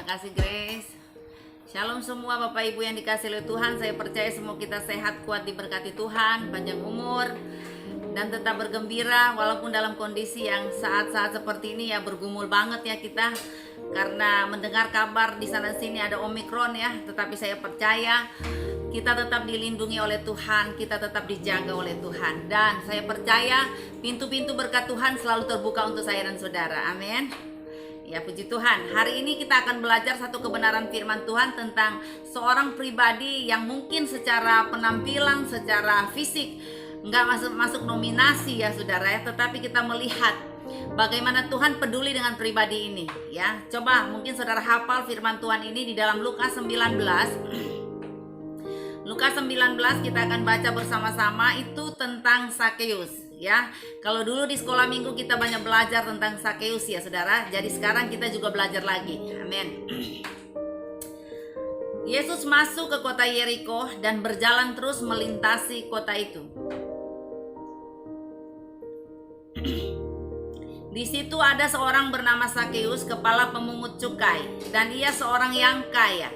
Terima kasih Grace. Shalom semua Bapak Ibu yang dikasih oleh Tuhan. Saya percaya semua kita sehat, kuat, diberkati Tuhan, panjang umur, dan tetap bergembira walaupun dalam kondisi yang saat-saat seperti ini ya bergumul banget ya kita, karena mendengar kabar di sana sini ada Omikron ya. Tetapi saya percaya kita tetap dilindungi oleh Tuhan, kita tetap dijaga oleh Tuhan, dan saya percaya pintu-pintu berkat Tuhan selalu terbuka untuk saya dan saudara. Amin. Ya, puji Tuhan. Hari ini kita akan belajar satu kebenaran firman Tuhan tentang seorang pribadi yang mungkin secara penampilan, secara fisik nggak masuk nominasi ya saudara ya, tetapi kita melihat bagaimana Tuhan peduli dengan pribadi ini ya. Coba mungkin saudara hafal firman Tuhan ini di dalam Lukas 19. Lukas 19 kita akan baca bersama-sama, itu tentang Sakeus ya. Kalau dulu di sekolah minggu kita banyak belajar tentang Sakeus ya saudara, jadi sekarang kita juga belajar lagi. Amin. Yesus masuk ke kota Yeriko dan berjalan terus melintasi kota itu. Di situ ada seorang bernama Sakeus, kepala pemungut cukai, dan ia seorang yang kaya.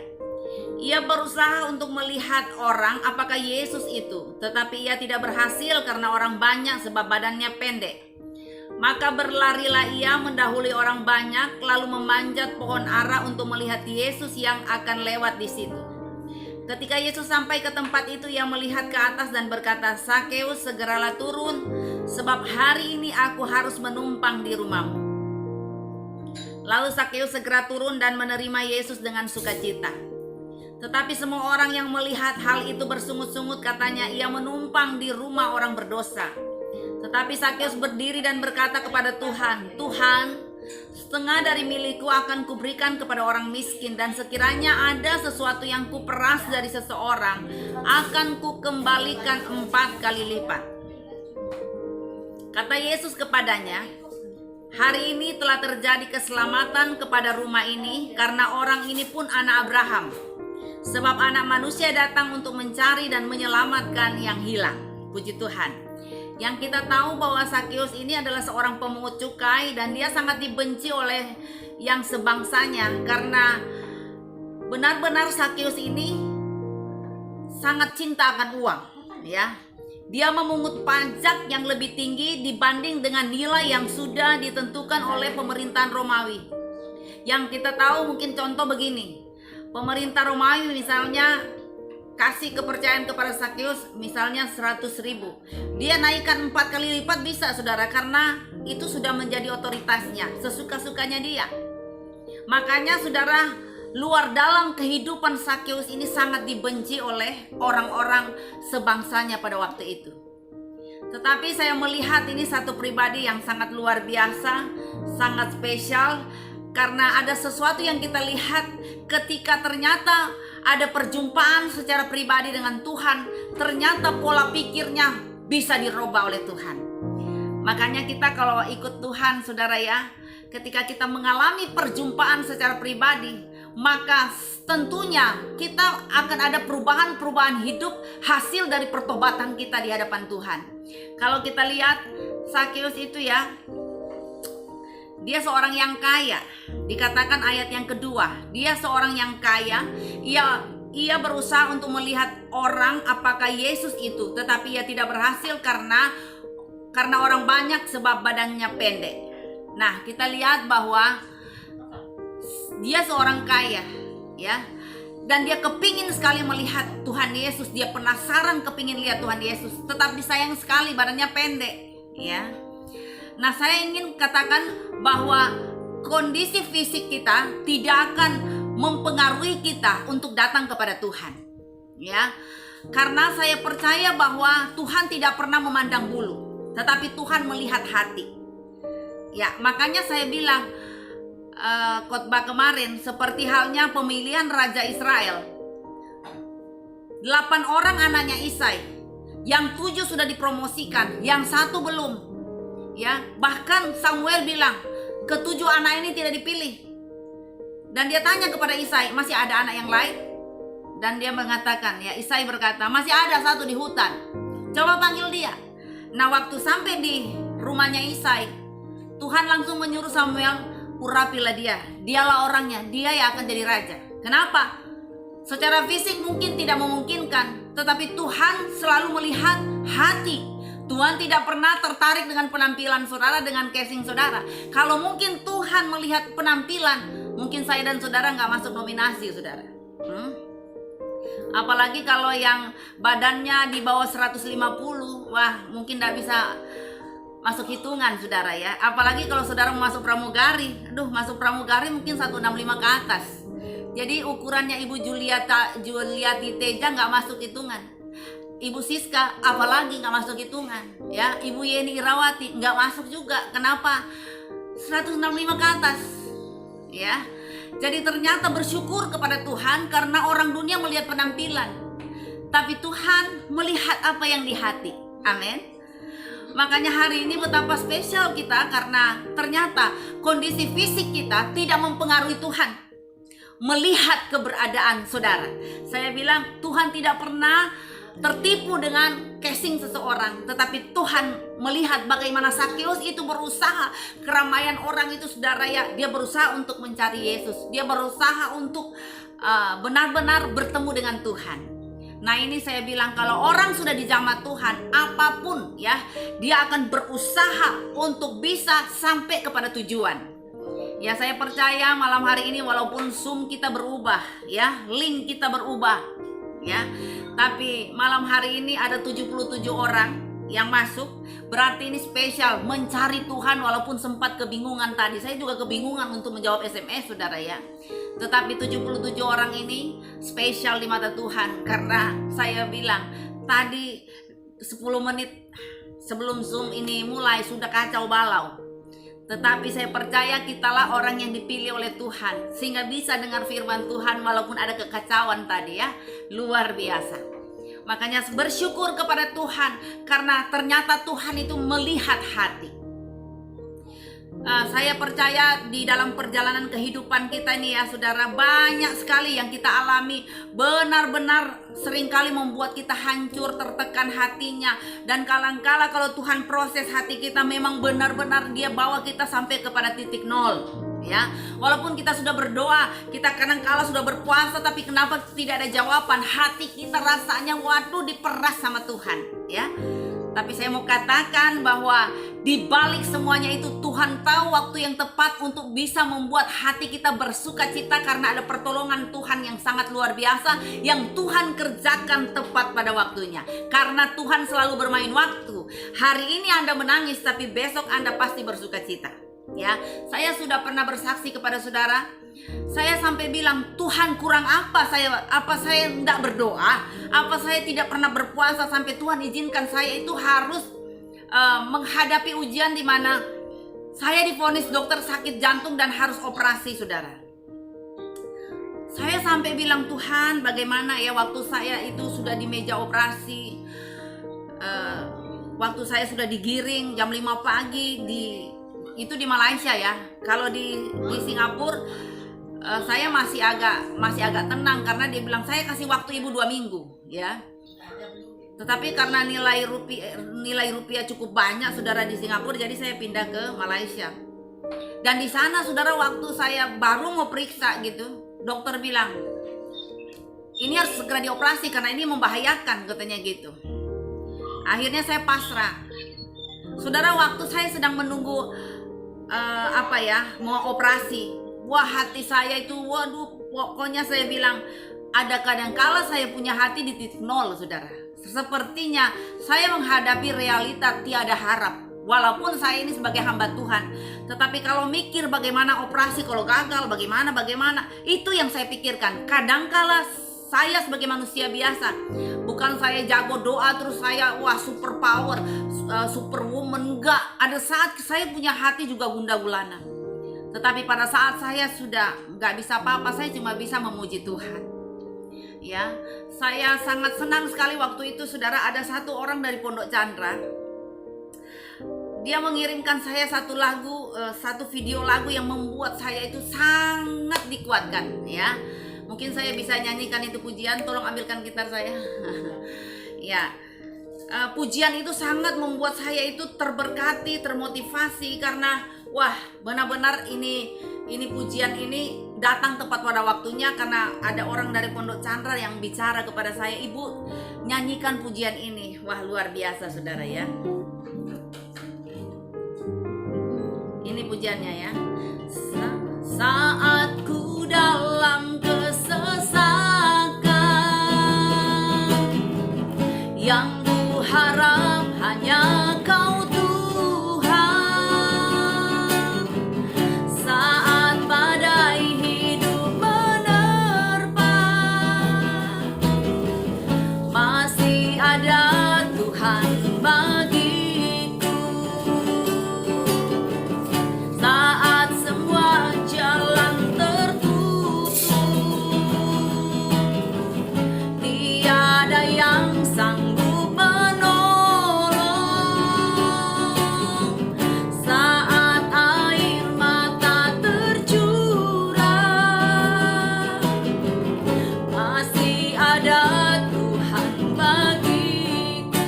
Ia berusaha untuk melihat orang apakah Yesus itu, tetapi ia tidak berhasil karena orang banyak sebab badannya pendek. Maka berlarilah ia mendahului orang banyak, lalu memanjat pohon ara untuk melihat Yesus yang akan lewat di situ. Ketika Yesus sampai ke tempat itu, ia melihat ke atas dan berkata, "Sakeus, segeralah turun, sebab hari ini aku harus menumpang di rumahmu." Lalu Sakeus segera turun dan menerima Yesus dengan sukacita. Tetapi semua orang yang melihat hal itu bersungut-sungut, katanya, "Ia menumpang di rumah orang berdosa." Tetapi Sakeus berdiri dan berkata kepada Tuhan, "Tuhan, setengah dari milikku akan kuberikan kepada orang miskin, dan sekiranya ada sesuatu yang kuperas dari seseorang, akan kukembalikan 4 kali lipat." Kata Yesus kepadanya, "Hari ini telah terjadi keselamatan kepada rumah ini, karena orang ini pun anak Abraham. Sebab anak manusia datang untuk mencari dan menyelamatkan yang hilang." Puji Tuhan. Yang kita tahu bahwa Sakeus ini adalah seorang pemungut cukai, dan dia sangat dibenci oleh yang sebangsanya, karena benar-benar Sakeus ini sangat cinta akan uang ya. Dia memungut pajak yang lebih tinggi dibanding dengan nilai yang sudah ditentukan oleh pemerintahan Romawi. Yang kita tahu mungkin contoh begini. Pemerintah Romawi misalnya kasih kepercayaan kepada Sakeus misalnya 100.000. Dia naikkan 4 kali lipat bisa saudara, karena itu sudah menjadi otoritasnya, sesuka-sukanya dia. Makanya saudara, luar dalam kehidupan Sakeus ini sangat dibenci oleh orang-orang sebangsanya pada waktu itu. Tetapi saya melihat ini satu pribadi yang sangat luar biasa, sangat spesial, karena ada sesuatu yang kita lihat ketika ternyata ada perjumpaan secara pribadi dengan Tuhan, ternyata pola pikirnya bisa dirubah oleh Tuhan. Makanya kita kalau ikut Tuhan saudara ya, ketika kita mengalami perjumpaan secara pribadi, maka tentunya kita akan ada perubahan-perubahan hidup hasil dari pertobatan kita di hadapan Tuhan. Kalau kita lihat Sakeus itu ya, dia seorang yang kaya. Dikatakan ayat yang kedua, dia seorang yang kaya. Ia berusaha untuk melihat orang apakah Yesus itu, tetapi ia tidak berhasil karena orang banyak sebab badannya pendek. Nah, kita lihat bahwa dia seorang kaya ya, dan dia kepingin sekali melihat Tuhan Yesus. Dia penasaran kepingin lihat Tuhan Yesus, tetapi sayang sekali badannya pendek ya. Nah, saya ingin katakan bahwa kondisi fisik kita tidak akan mempengaruhi kita untuk datang kepada Tuhan ya. Karena saya percaya bahwa Tuhan tidak pernah memandang bulu, tetapi Tuhan melihat hati ya. Makanya saya bilang khotbah kemarin, seperti halnya pemilihan Raja Israel. 8 orang anaknya Isai, yang 7 sudah dipromosikan, yang 1 belum ya. Bahkan Samuel bilang, "Ke-7 anak ini tidak dipilih." Dan dia tanya kepada Isai, "Masih ada anak yang lain?" Dan dia mengatakan ya, Isai berkata, "Masih ada 1 di hutan. Coba panggil dia." Nah, waktu sampai di rumahnya Isai, Tuhan langsung menyuruh Samuel urapilah dia. Dialah orangnya, dia yang akan jadi raja. Kenapa? Secara fisik mungkin tidak memungkinkan, tetapi Tuhan selalu melihat hati. Tuhan tidak pernah tertarik dengan penampilan saudara, dengan casing saudara. Kalau mungkin Tuhan melihat penampilan, mungkin saya dan saudara nggak masuk nominasi, saudara. Apalagi kalau yang badannya di bawah 150, wah mungkin nggak bisa masuk hitungan, saudara ya. Apalagi kalau saudara mau masuk pramugari, masuk pramugari mungkin 165 ke atas. Jadi ukurannya Ibu Juliati Teja nggak masuk hitungan. Ibu Siska apalagi nggak masuk hitungan, ya. Ibu Yeni Irawati nggak masuk juga. Kenapa? 165 ke atas, ya. Jadi ternyata bersyukur kepada Tuhan karena orang dunia melihat penampilan, tapi Tuhan melihat apa yang di hati. Amin. Makanya hari ini betapa spesial kita karena ternyata kondisi fisik kita tidak mempengaruhi Tuhan melihat keberadaan saudara. Saya bilang Tuhan tidak pernah tertipu dengan casing seseorang, tetapi Tuhan melihat bagaimana Sakeus itu berusaha. Keramaian orang itu, saudara ya, dia berusaha untuk mencari Yesus. Dia berusaha untuk benar-benar bertemu dengan Tuhan. Nah ini saya bilang kalau orang sudah dijamah Tuhan, apapun ya, dia akan berusaha untuk bisa sampai kepada tujuan. Ya saya percaya malam hari ini walaupun Zoom kita berubah, ya, link kita berubah, ya, tapi malam hari ini ada 77 orang yang masuk. Berarti ini spesial mencari Tuhan walaupun sempat kebingungan tadi. Saya juga kebingungan untuk menjawab SMS, saudara ya. Tetapi 77 orang ini spesial di mata Tuhan karena saya bilang tadi 10 menit sebelum Zoom ini mulai sudah kacau balau. Tetapi saya percaya kitalah orang yang dipilih oleh Tuhan sehingga bisa dengar firman Tuhan walaupun ada kekacauan tadi ya. Luar biasa. Makanya bersyukur kepada Tuhan karena ternyata Tuhan itu melihat hati. Saya percaya di dalam perjalanan kehidupan kita ini ya saudara, banyak sekali yang kita alami benar-benar seringkali membuat kita hancur, tertekan hatinya. Dan kadang-kala kalau Tuhan proses hati kita memang benar-benar dia bawa kita sampai kepada titik nol, ya. Walaupun kita sudah berdoa, kita kadang-kala sudah berpuasa, tapi kenapa tidak ada jawaban? Hati kita rasanya waduh diperas sama Tuhan, ya. Tapi saya mau katakan bahwa di balik semuanya itu Tuhan tahu waktu yang tepat untuk bisa membuat hati kita bersuka cita karena ada pertolongan Tuhan yang sangat luar biasa yang Tuhan kerjakan tepat pada waktunya. Karena Tuhan selalu bermain waktu. Hari ini Anda menangis tapi besok Anda pasti bersuka cita. Ya, saya sudah pernah bersaksi kepada saudara. Saya sampai bilang, Tuhan kurang apa saya tidak berdoa, apa saya tidak pernah berpuasa sampai Tuhan izinkan saya itu harus menghadapi ujian di mana saya divonis dokter sakit jantung dan harus operasi, saudara. Saya sampai bilang, Tuhan bagaimana ya waktu saya itu sudah di meja operasi, waktu saya sudah digiring jam 5 pagi itu di Malaysia ya. Kalau di Singapura saya masih agak tenang karena dia bilang saya kasih waktu ibu 2 minggu ya. Tetapi karena nilai rupiah cukup banyak saudara di Singapura, jadi saya pindah ke Malaysia. Dan di sana saudara waktu saya baru mau periksa gitu, dokter bilang ini harus segera dioperasi karena ini membahayakan katanya gitu. Akhirnya saya pasrah. Saudara waktu saya sedang menunggu mau operasi. Wah hati saya itu waduh, pokoknya saya bilang ada kadangkala saya punya hati di titik nol, saudara. Sepertinya saya menghadapi realita tiada harap. Walaupun saya ini sebagai hamba Tuhan, tetapi kalau mikir bagaimana operasi kalau gagal, bagaimana itu yang saya pikirkan. Kadangkala saya sebagai manusia biasa, bukan saya jago doa terus saya wah super power, superwoman, enggak. Ada saat saya punya hati juga gundah gulana. Tetapi pada saat saya sudah nggak bisa apa-apa, saya cuma bisa memuji Tuhan. Ya, saya sangat senang sekali waktu itu, saudara, ada satu orang dari Pondok Chandra. Dia mengirimkan saya satu video lagu yang membuat saya itu sangat dikuatkan. Ya, mungkin saya bisa nyanyikan itu pujian. Tolong ambilkan gitar saya. Ya. Pujian itu sangat membuat saya itu terberkati, termotivasi karena Wah, benar-benar ini pujian ini datang tepat pada waktunya, karena ada orang dari Pondok Chandra yang bicara kepada saya, "Ibu, nyanyikan pujian ini." Wah, luar biasa saudara ya. Ini pujiannya ya. Saat ku dalam kesesakan, yang ku harap hanya Kau Tuhan. Saat badai hidup menerpa, masih ada Tuhan bagiku. Saat semua jalan tertutup, tiada yang sanggup menolong. Saat air mata tercurah, masih ada Tuhan bagiku.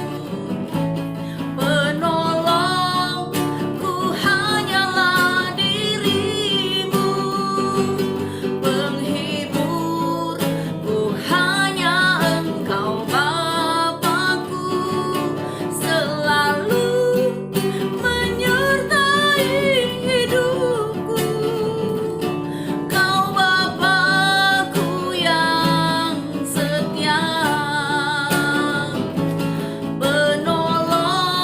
Penolongku hanyalah dirimu, penghiburku hanya Engkau Bapakku, selalu menyertai hidupku. Kau Bapakku yang setia, penolongku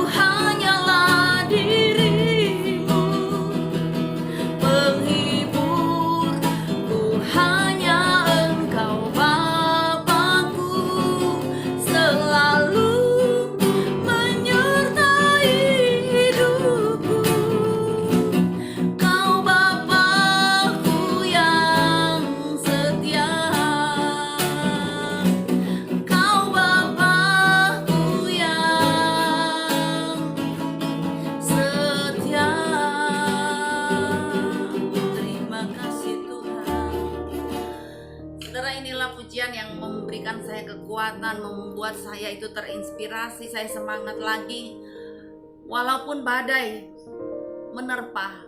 hanyalah dirimu, penghiburku hanya Engkau Bapakku, selalu menyertai hidupku. Kau Bapakku yang setia, Kau Bapakku yang setia. Terima kasih Tuhan. Saudara, inilah pujian yang memberikan saya kekuatan, membuat saya itu terinspirasi, saya semangat lagi. Walaupun badai menerpa,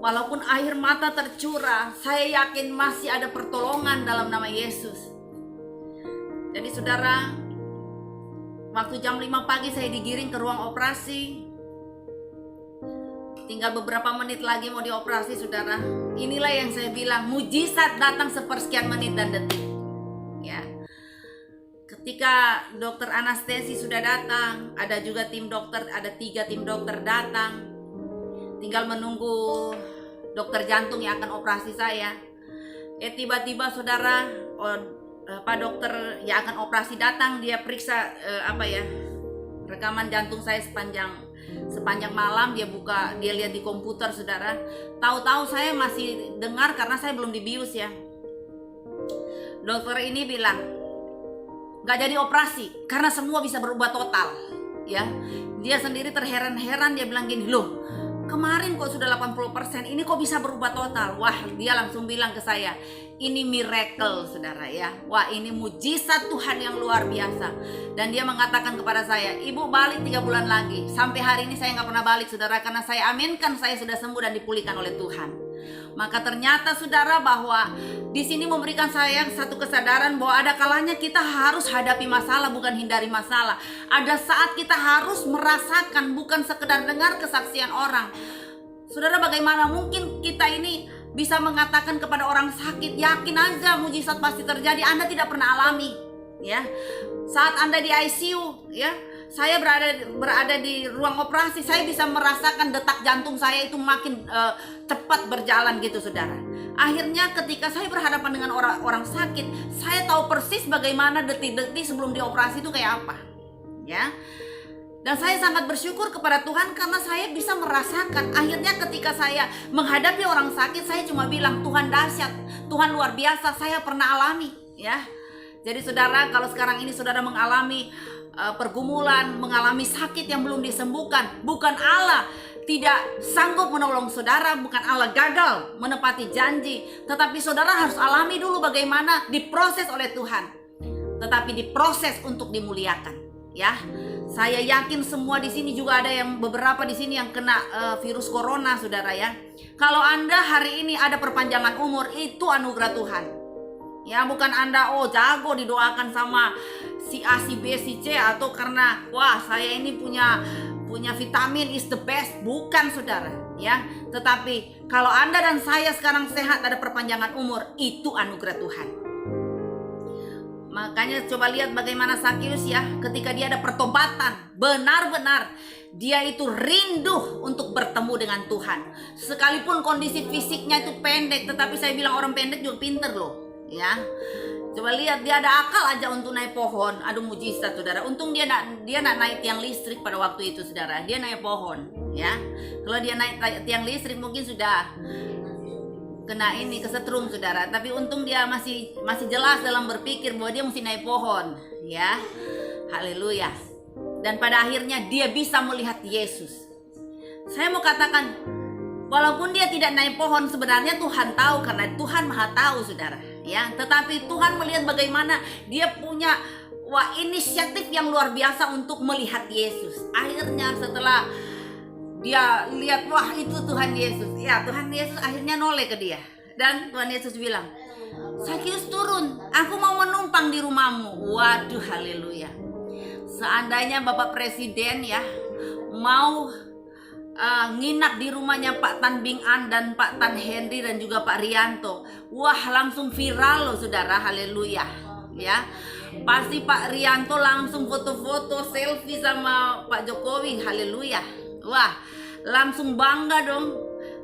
walaupun air mata tercurah, saya yakin masih ada pertolongan dalam nama Yesus. Jadi saudara, waktu jam 5 pagi saya digiring ke ruang operasi. Tinggal beberapa menit lagi mau dioperasi saudara. Inilah yang saya bilang, mujizat datang sepersekian menit dan detik. Ya. Ketika dokter anestesi sudah datang, ada juga tim dokter, ada 3 tim dokter datang. Tinggal menunggu dokter jantung yang akan operasi saya. Tiba-tiba saudara, Pak dokter yang akan operasi datang, dia periksa rekaman jantung saya sepanjang malam. Dia lihat di komputer saudara. Tahu-tahu saya masih dengar karena saya belum dibius ya. Dokter ini bilang nggak jadi operasi karena semua bisa berubah total ya. Dia sendiri terheran-heran, dia bilang gini, "Loh, kemarin kok sudah 80%, ini kok bisa berubah total?" Wah, dia langsung bilang ke saya, ini miracle saudara ya. Wah, ini mujizat Tuhan yang luar biasa. Dan dia mengatakan kepada saya, "Ibu balik 3 bulan lagi." Sampai hari ini saya nggak pernah balik saudara, karena saya aminkan saya sudah sembuh dan dipulihkan oleh Tuhan. Maka ternyata saudara bahwa di sini memberikan saya satu kesadaran bahwa ada kalanya kita harus hadapi masalah, bukan hindari masalah. Ada saat kita harus merasakan, bukan sekedar dengar kesaksian orang. Saudara, bagaimana mungkin kita ini bisa mengatakan kepada orang sakit, yakin aja mujizat pasti terjadi. Anda tidak pernah alami ya. Saat Anda di ICU ya, saya berada di ruang operasi, saya bisa merasakan detak jantung saya itu makin cepat berjalan gitu saudara. Akhirnya ketika saya berhadapan dengan orang sakit, saya tahu persis bagaimana detik-detik sebelum dioperasi itu kayak apa ya. Dan saya sangat bersyukur kepada Tuhan karena saya bisa merasakan. Akhirnya ketika saya menghadapi orang sakit, saya cuma bilang, "Tuhan dahsyat, Tuhan luar biasa, saya pernah alami ya." Jadi saudara, kalau sekarang ini saudara mengalami pergumulan, mengalami sakit yang belum disembuhkan, bukan Allah tidak sanggup menolong saudara, bukan Allah gagal menepati janji, tetapi saudara harus alami dulu bagaimana diproses oleh Tuhan, tetapi diproses untuk dimuliakan ya. Saya yakin semua di sini juga ada yang beberapa di sini yang kena virus corona, saudara ya. Kalau Anda hari ini ada perpanjangan umur, itu anugerah Tuhan. Ya, bukan Anda jago didoakan sama si A, si B, si C, atau karena wah saya ini punya vitamin is the best. Bukan, saudara ya. Tetapi kalau Anda dan saya sekarang sehat, ada perpanjangan umur, itu anugerah Tuhan. Makanya coba lihat bagaimana Sakeus ya, ketika dia ada pertobatan, benar-benar dia itu rindu untuk bertemu dengan Tuhan. Sekalipun kondisi fisiknya itu pendek, tetapi saya bilang orang pendek juga pinter loh ya. Coba lihat, dia ada akal aja untuk naik pohon. Aduh, mujizat, saudara. Untung dia nak naik tiang listrik pada waktu itu, saudara. Dia naik pohon ya. Kalau dia naik tiang listrik mungkin sudah kena kesetrum, saudara. Tapi untung dia masih jelas dalam berpikir bahwa dia mesti naik pohon ya. Haleluya. Dan pada akhirnya dia bisa melihat Yesus. Saya mau katakan, walaupun dia tidak naik pohon, sebenarnya Tuhan tahu, karena Tuhan Maha tahu, saudara ya. Tetapi Tuhan melihat bagaimana dia punya inisiatif yang luar biasa untuk melihat Yesus. Akhirnya setelah dia lihat, wah itu Tuhan Yesus. Ya, Tuhan Yesus akhirnya noleh ke dia. Dan Tuhan Yesus bilang, Sakeus turun, aku mau menumpang di rumahmu. Waduh, haleluya. Seandainya Bapak Presiden ya mau nginap di rumahnya Pak Tan Bing An dan Pak Tan Henry dan juga Pak Rianto, wah langsung viral loh, saudara. Haleluya ya. Pasti Pak Rianto langsung foto-foto selfie sama Pak Jokowi. Haleluya. Wah, langsung bangga dong.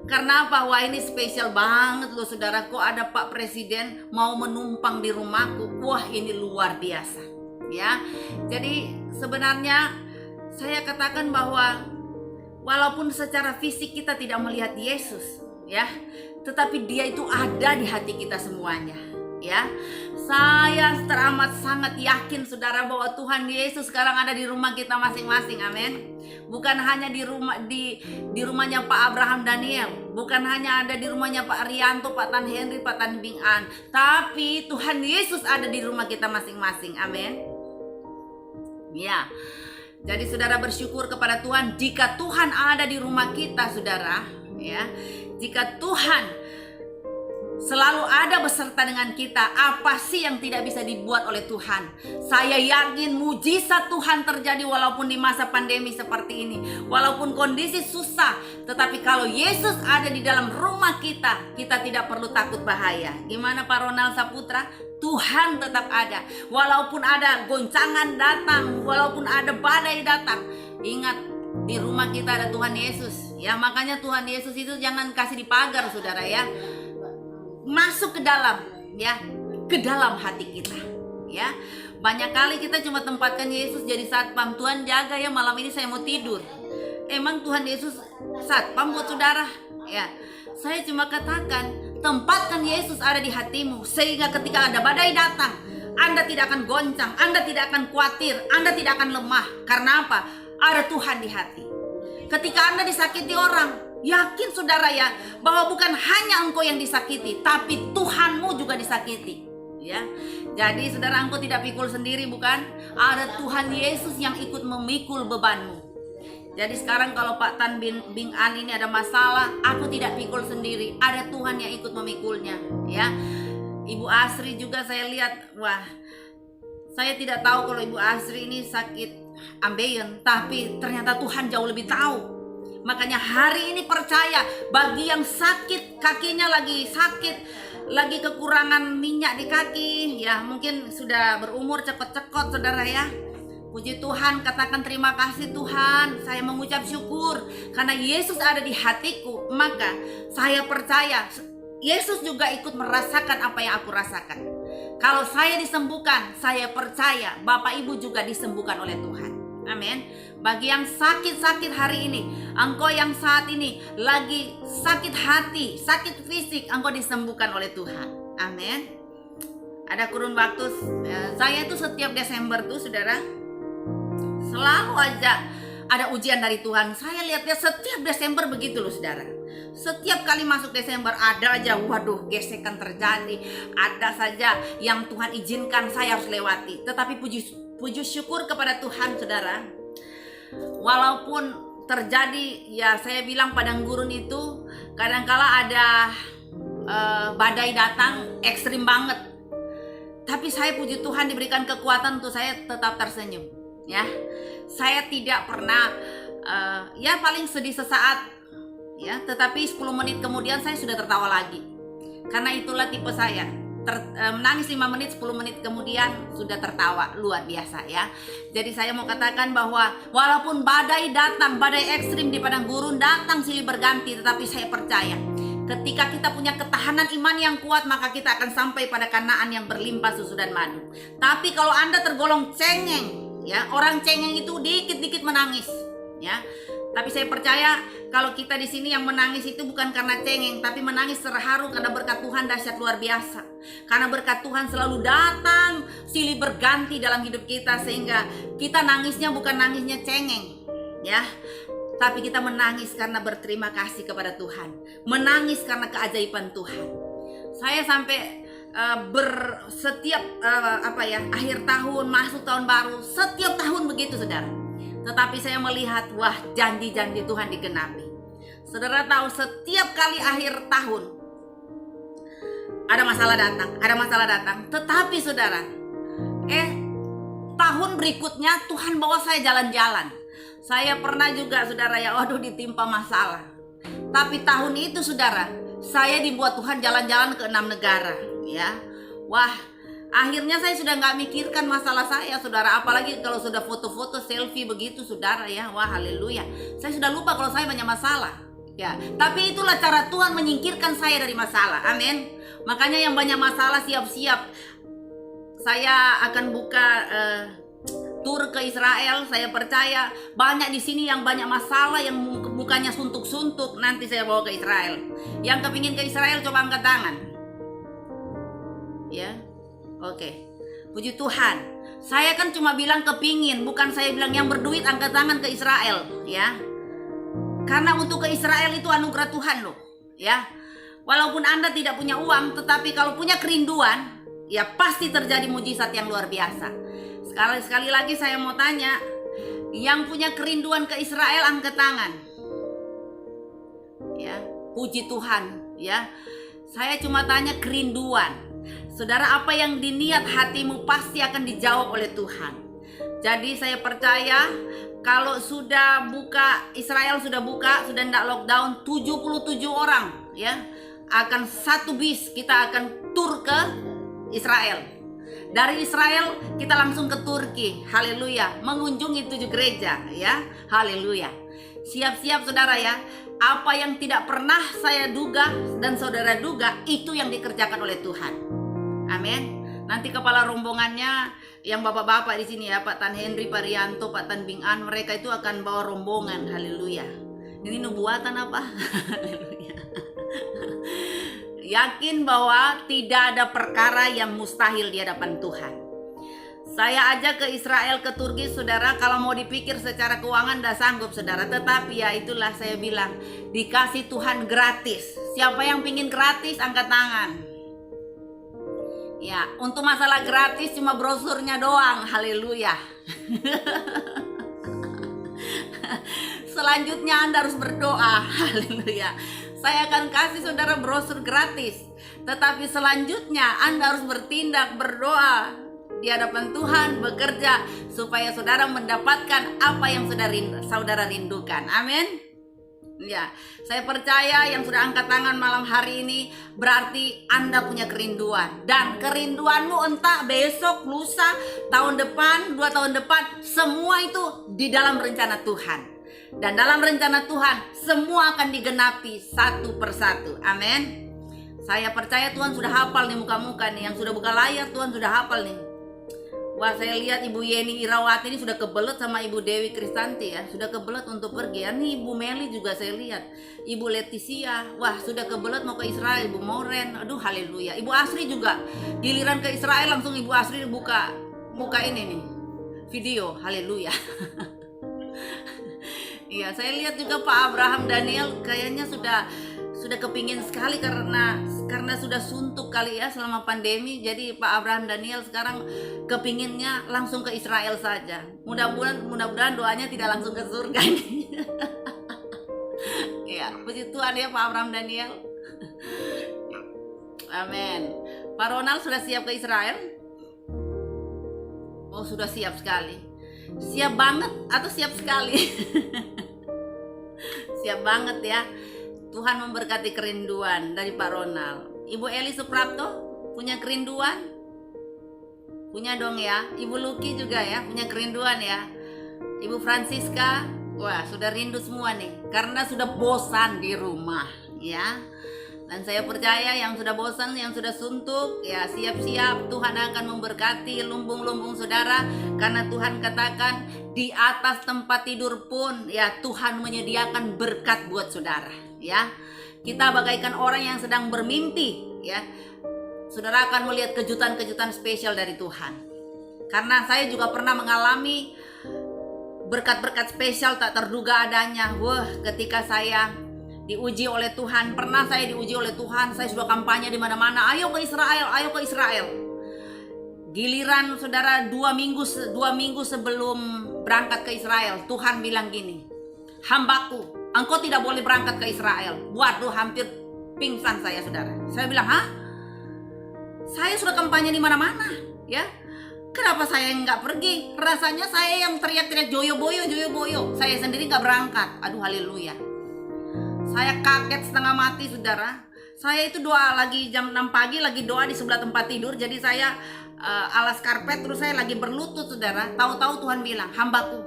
Karena apa? Wah, ini spesial banget loh, saudara. Kok ada Pak Presiden mau menumpang di rumahku? Wah, ini luar biasa ya. Jadi sebenarnya saya katakan bahwa walaupun secara fisik kita tidak melihat Yesus ya, tetapi dia itu ada di hati kita semuanya ya. Saya teramat sangat yakin, saudara, bahwa Tuhan Yesus sekarang ada di rumah kita masing-masing. Amin. Bukan hanya di rumahnya Pak Abraham Daniel, bukan hanya ada di rumahnya Pak Rianto, Pak Tan Henry, Pak Tan Bing An, tapi Tuhan Yesus ada di rumah kita masing-masing. Amin. Ya. Jadi saudara bersyukur kepada Tuhan jika Tuhan ada di rumah kita, saudara ya. Jika Tuhan selalu ada beserta dengan kita, apa sih yang tidak bisa dibuat oleh Tuhan? Saya yakin mujizat Tuhan terjadi walaupun di masa pandemi seperti ini, walaupun kondisi susah. Tetapi kalau Yesus ada di dalam rumah kita, kita tidak perlu takut bahaya. Gimana Pak Ronald Saputra? Tuhan tetap ada. Walaupun ada goncangan datang, walaupun ada badai datang, ingat di rumah kita ada Tuhan Yesus ya. Makanya Tuhan Yesus itu jangan kasih di pagar, saudara ya. Masuk ke dalam ya, ke dalam hati kita ya. Banyak kali kita cuma tempatkan Yesus jadi satpam. Tuhan jaga ya, malam ini saya mau tidur. Emang Tuhan Yesus satpam buat saudara ya? Saya cuma katakan, tempatkan Yesus ada di hatimu, sehingga ketika ada badai datang, Anda tidak akan goncang, Anda tidak akan khawatir, Anda tidak akan lemah. Karena apa? Ada Tuhan di hati. Ketika Anda disakiti orang, yakin saudara ya, bahwa bukan hanya engkau yang disakiti, tapi Tuhanmu juga disakiti ya. Jadi saudara, engkau tidak pikul sendiri, bukan? Ada Tuhan Yesus yang ikut memikul bebanmu. Jadi sekarang kalau Pak Tan Bing An ini ada masalah, aku tidak pikul sendiri, ada Tuhan yang ikut memikulnya ya. Ibu Asri juga saya lihat, wah saya tidak tahu kalau Ibu Asri ini sakit ambeien, tapi ternyata Tuhan jauh lebih tahu. Makanya hari ini percaya, bagi yang sakit, kakinya lagi sakit, lagi kekurangan minyak di kaki ya, mungkin sudah berumur cekot-cekot, saudara ya. Puji Tuhan, katakan terima kasih Tuhan, saya mengucap syukur karena Yesus ada di hatiku. Maka saya percaya Yesus juga ikut merasakan apa yang aku rasakan. Kalau saya disembuhkan, saya percaya Bapak Ibu juga disembuhkan oleh Tuhan. Amin. Bagi yang sakit-sakit hari ini, engkau yang saat ini lagi sakit hati, sakit fisik, engkau disembuhkan oleh Tuhan. Amin. Ada kurun waktu, saya itu setiap Desember tuh saudara, selalu aja ada ujian dari Tuhan. Saya lihatnya setiap Desember begitu loh saudara. Setiap kali masuk Desember ada aja, waduh, gesekan terjadi. Ada saja yang Tuhan izinkan saya harus lewati. Tetapi puji syukur kepada Tuhan saudara, Walaupun terjadi, ya saya bilang padang gurun itu kadangkala ada badai datang ekstrim banget. Tapi saya puji Tuhan diberikan kekuatan untuk saya tetap tersenyum. Ya, saya tidak pernah ya paling sedih sesaat, ya. Tetapi 10 menit kemudian saya sudah tertawa lagi. Karena itulah tipe saya. Menangis 5 menit, 10 menit kemudian sudah tertawa, luar biasa ya. Jadi saya mau katakan bahwa walaupun badai datang, badai ekstrim di padang gurun datang silih berganti, tetapi saya percaya ketika kita punya ketahanan iman yang kuat, maka kita akan sampai pada Kanaan yang berlimpah susu dan madu. Tapi kalau Anda tergolong cengeng, ya, orang cengeng itu dikit-dikit menangis, ya. Tapi saya percaya kalau kita di sini yang menangis itu bukan karena cengeng, tapi menangis terharu karena berkat Tuhan dahsyat luar biasa. Karena berkat Tuhan selalu datang silih berganti dalam hidup kita, sehingga kita nangisnya bukan nangisnya cengeng, ya. Tapi kita menangis karena berterima kasih kepada Tuhan, menangis karena keajaiban Tuhan. Saya sampai setiap akhir tahun masuk tahun baru, setiap tahun begitu, saudara. Tetapi saya melihat, wah, janji-janji Tuhan digenapi. Saudara tahu, setiap kali akhir tahun ada masalah datang. Tetapi saudara, tahun berikutnya Tuhan bawa saya jalan-jalan. Saya pernah juga, saudara, ya, waduh, ditimpa masalah. Tapi tahun itu, saudara, saya dibuat Tuhan jalan-jalan ke 6 negara, ya. Wah, akhirnya saya sudah nggak mikirkan masalah saya, saudara. Apalagi kalau sudah foto-foto selfie begitu, saudara, ya. Wah, haleluya. Saya sudah lupa kalau saya banyak masalah, ya. Tapi itulah cara Tuhan menyingkirkan saya dari masalah. Amin. Makanya yang banyak masalah siap-siap. Saya akan buka tur ke Israel. Saya percaya banyak di sini yang banyak masalah, yang bukannya suntuk-suntuk. Nanti saya bawa ke Israel. Yang kepingin ke Israel coba angkat tangan, ya. Oke, puji Tuhan. Saya kan cuma bilang kepingin, bukan saya bilang yang berduit angkat tangan ke Israel, ya. Karena untuk ke Israel itu anugerah Tuhan loh, ya. Walaupun Anda tidak punya uang, tetapi kalau punya kerinduan, ya pasti terjadi mujizat yang luar biasa. Sekali lagi saya mau tanya, yang punya kerinduan ke Israel angkat tangan. Ya, puji Tuhan, ya. Saya cuma tanya kerinduan. Saudara, apa yang diniat hatimu pasti akan dijawab oleh Tuhan. Jadi saya percaya kalau sudah buka, Israel sudah buka, sudah tidak lockdown, 77 orang, ya, akan satu bis kita akan tur ke Israel. Dari Israel kita langsung ke Turki, haleluya, mengunjungi 7 gereja, ya, haleluya. Siap-siap, saudara, ya. Apa yang tidak pernah saya duga dan saudara duga, itu yang dikerjakan oleh Tuhan. Amin. Nanti kepala rombongannya yang bapak-bapak di sini, ya, Pak Tan Henry, Pak Rianto, Pak Tan Bing An, mereka itu akan bawa rombongan. Haleluya. Ini nubuatan apa? Haleluya. Yakin bahwa tidak ada perkara yang mustahil di hadapan Tuhan. Saya ajak ke Israel, ke Turki, saudara. Kalau mau dipikir secara keuangan dah sanggup, saudara. Tetapi ya itulah saya bilang, dikasih Tuhan gratis. Siapa yang pingin gratis angkat tangan. Ya, untuk masalah gratis cuma brosurnya doang, haleluya. Selanjutnya Anda harus berdoa, haleluya. Saya akan kasih saudara brosur gratis, tetapi selanjutnya Anda harus bertindak, berdoa di hadapan Tuhan, bekerja supaya saudara mendapatkan apa yang saudara rindukan. Amin. Ya, saya percaya yang sudah angkat tangan malam hari ini berarti Anda punya kerinduan. Dan kerinduanmu entah besok, lusa, tahun depan, 2 tahun depan, semua itu di dalam rencana Tuhan. Dan dalam rencana Tuhan semua akan digenapi satu persatu. Amin. Saya percaya Tuhan sudah hafal nih muka-muka nih. Yang sudah buka layar Tuhan sudah hafal nih. Wah, saya lihat Ibu Yeni Irawati ini sudah kebelet sama Ibu Dewi Kristanti, ya. Sudah kebelet untuk pergi. Ya, nih Ibu Meli juga saya lihat. Ibu Leticia, wah, sudah kebelet mau ke Israel. Ibu Moren, aduh, haleluya. Ibu Asri juga giliran ke Israel langsung Ibu Asri buka ini nih video, haleluya. Iya, saya lihat juga Pak Abraham Daniel kayaknya sudah sudah kepingin sekali karena sudah suntuk kali ya selama pandemi. Jadi Pak Abraham Daniel sekarang kepinginnya langsung ke Israel saja. Mudah-mudahan doanya tidak langsung ke surga nih. Ya, puji Tuhan ya Pak Abraham Daniel. Amin. Pak Ronald sudah siap ke Israel? Oh, sudah siap sekali. Siap banget atau siap sekali? Siap banget ya. Tuhan memberkati kerinduan dari Pak Ronald. Ibu Eli Suprapto punya kerinduan? Punya dong ya. Ibu Luki juga ya punya kerinduan ya. Ibu Francisca, wah sudah rindu semua nih karena sudah bosan di rumah ya. Dan saya percaya yang sudah bosan, yang sudah suntuk, ya siap-siap Tuhan akan memberkati lumbung-lumbung saudara. Karena Tuhan katakan di atas tempat tidur pun ya Tuhan menyediakan berkat buat saudara ya. Kita bagaikan orang yang sedang bermimpi ya. Saudara akan melihat kejutan-kejutan spesial dari Tuhan. Karena saya juga pernah mengalami berkat-berkat spesial tak terduga adanya. Wah, ketika saya diuji oleh Tuhan, pernah saya diuji oleh Tuhan, saya sudah kampanye di mana-mana, ayo ke Israel, ayo ke Israel. Giliran saudara 2 minggu sebelum berangkat ke Israel, Tuhan bilang gini, hambaku, engkau tidak boleh berangkat ke Israel. Waduh, hampir pingsan saya saudara. Saya bilang, hah? Saya sudah kampanye di mana-mana, ya. Kenapa saya nggak pergi? Rasanya saya yang teriak-teriak joyo-boyo, joyo-boyo. Saya sendiri nggak berangkat. Aduh, haleluya. Saya kaget setengah mati saudara. Saya itu doa lagi jam 6 pagi, lagi doa di sebelah tempat tidur. Jadi saya alas karpet, terus saya lagi berlutut saudara. Tahu-tahu Tuhan bilang, hambaku,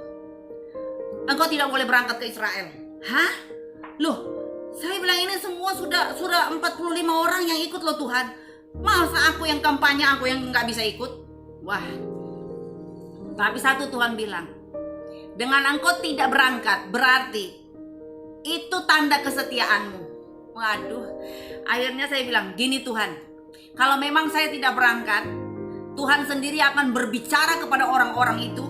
engkau tidak boleh berangkat ke Israel. Hah? Loh, saya bilang ini semua sudah 45 orang yang ikut loh Tuhan. Masa aku yang kampanye, aku yang nggak bisa ikut? Wah. Tapi satu Tuhan bilang, dengan engkau tidak berangkat berarti itu tanda kesetiaanmu. Waduh, akhirnya saya bilang, gini Tuhan, kalau memang saya tidak berangkat, Tuhan sendiri akan berbicara kepada orang-orang itu.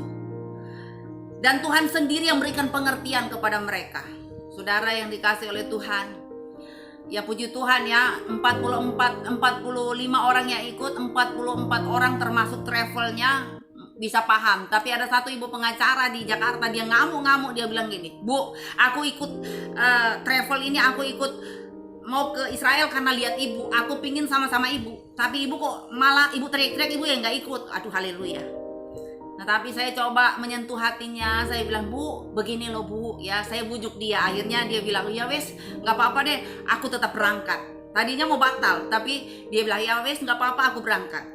Dan Tuhan sendiri yang memberikan pengertian kepada mereka. Saudara yang dikasih oleh Tuhan, ya puji Tuhan ya, 45 orang yang ikut, 44 orang termasuk travelnya bisa paham. Tapi ada satu ibu pengacara di Jakarta, dia ngamuk-ngamuk, dia bilang gini, Bu, aku ikut travel ini, aku ikut mau ke Israel karena lihat ibu, aku pingin sama-sama ibu, tapi ibu kok malah ibu teriak-teriak, ibu yang gak ikut. Aduh, haleluya. Nah, tapi saya coba menyentuh hatinya, saya bilang, Bu, begini loh Bu, ya saya bujuk dia. Akhirnya dia bilang, ya wes gak apa-apa deh, aku tetap berangkat. Tadinya mau batal, tapi dia bilang, ya wes gak apa-apa, aku berangkat.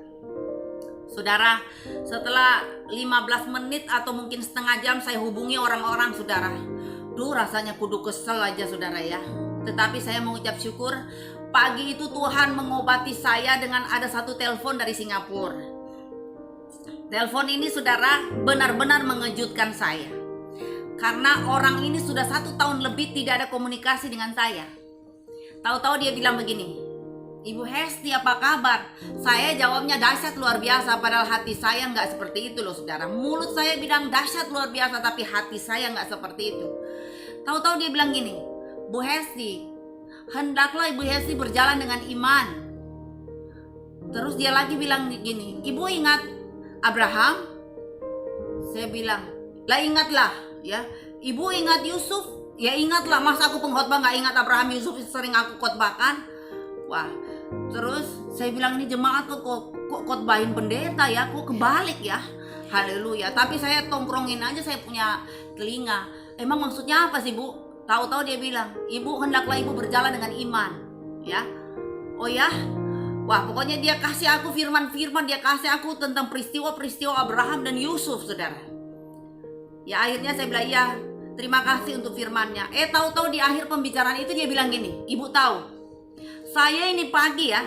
Saudara, setelah 15 menit atau mungkin setengah jam saya hubungi orang-orang saudara. Duh, rasanya kudu kesel aja saudara ya. Tetapi saya mengucap syukur, pagi itu Tuhan mengobati saya dengan ada satu telepon dari Singapura. Telepon ini saudara benar-benar mengejutkan saya. Karena orang ini sudah 1 tahun lebih tidak ada komunikasi dengan saya. Tahu-tahu dia bilang begini, Ibu Hesti, apa kabar? Saya jawabnya dahsyat luar biasa, padahal hati saya nggak seperti itu loh saudara. Mulut saya bilang dahsyat luar biasa, tapi hati saya nggak seperti itu. Tahu-tahu dia bilang gini, Bu Hesti, hendaklah Ibu Hesti berjalan dengan iman. Terus dia lagi bilang gini, Ibu ingat Abraham? Saya bilang, lah ingatlah ya. Ibu ingat Yusuf? Ya ingatlah, masa aku pengkhotbah nggak ingat Abraham, Yusuf sering aku khotbahkan? Wah, terus saya bilang ini jemaat kok khotbahin pendeta ya, kok kebalik ya. Haleluya. Tapi saya tongkrongin aja, saya punya telinga. Emang maksudnya apa sih Bu? Tahu-tahu dia bilang, Ibu hendaklah Ibu berjalan dengan iman. Ya. Oh ya. Wah, pokoknya dia kasih aku firman-firman, dia kasih aku tentang peristiwa-peristiwa Abraham dan Yusuf, saudara. Ya akhirnya saya bilang, ya terima kasih untuk firmannya. Tahu-tahu di akhir pembicaraan itu dia bilang gini, Ibu tahu, saya ini pagi ya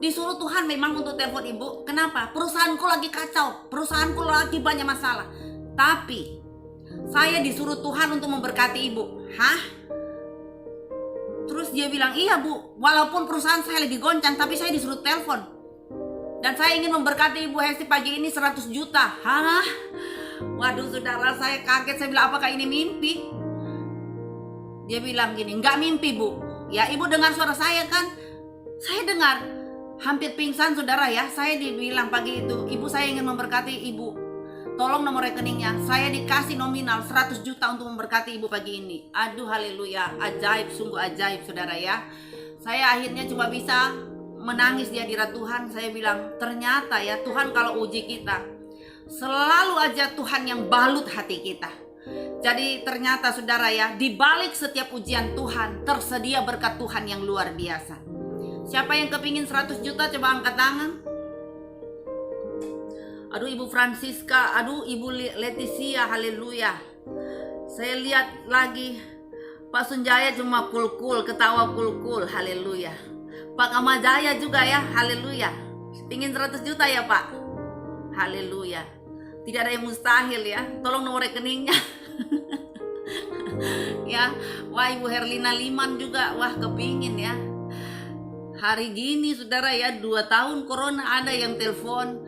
disuruh Tuhan memang untuk telepon Ibu. Kenapa? Perusahaanku lagi kacau, perusahaanku lagi banyak masalah. Tapi saya disuruh Tuhan untuk memberkati Ibu. Hah? Terus dia bilang, iya Bu, walaupun perusahaan saya lagi goncang, tapi saya disuruh telepon. Dan saya ingin memberkati Ibu Hesti pagi ini 100 juta. Hah? Waduh saudara, saya kaget. Saya bilang, apakah ini mimpi? Dia bilang gini, enggak mimpi Bu. Ya, ibu dengar suara saya kan? Saya dengar. Hampir pingsan saudara ya. Saya dibilang pagi itu, ibu saya ingin memberkati ibu. Tolong nomor rekeningnya. Saya dikasih nominal 100 juta untuk memberkati ibu pagi ini. Aduh haleluya. Ajaib, sungguh ajaib saudara ya. Saya akhirnya cuma bisa menangis di hadirat Tuhan. Saya bilang ternyata ya Tuhan kalau uji kita, selalu aja Tuhan yang balut hati kita. Jadi ternyata saudara ya, di balik setiap ujian Tuhan tersedia berkat Tuhan yang luar biasa. Siapa yang kepingin 100 juta coba angkat tangan. Aduh Ibu Francisca, aduh Ibu Leticia, haleluya. Saya lihat lagi Pak Sunjaya cuma kul-kul, ketawa kul-kul, haleluya. Pak Kamajaya juga ya, haleluya. Pingin 100 juta ya Pak, haleluya. Tidak ada yang mustahil ya. Tolong nomor rekeningnya. Ya, wah Ibu Herlina Liman juga, wah kepingin ya. Hari gini saudara ya, 2 tahun corona ada yang telepon,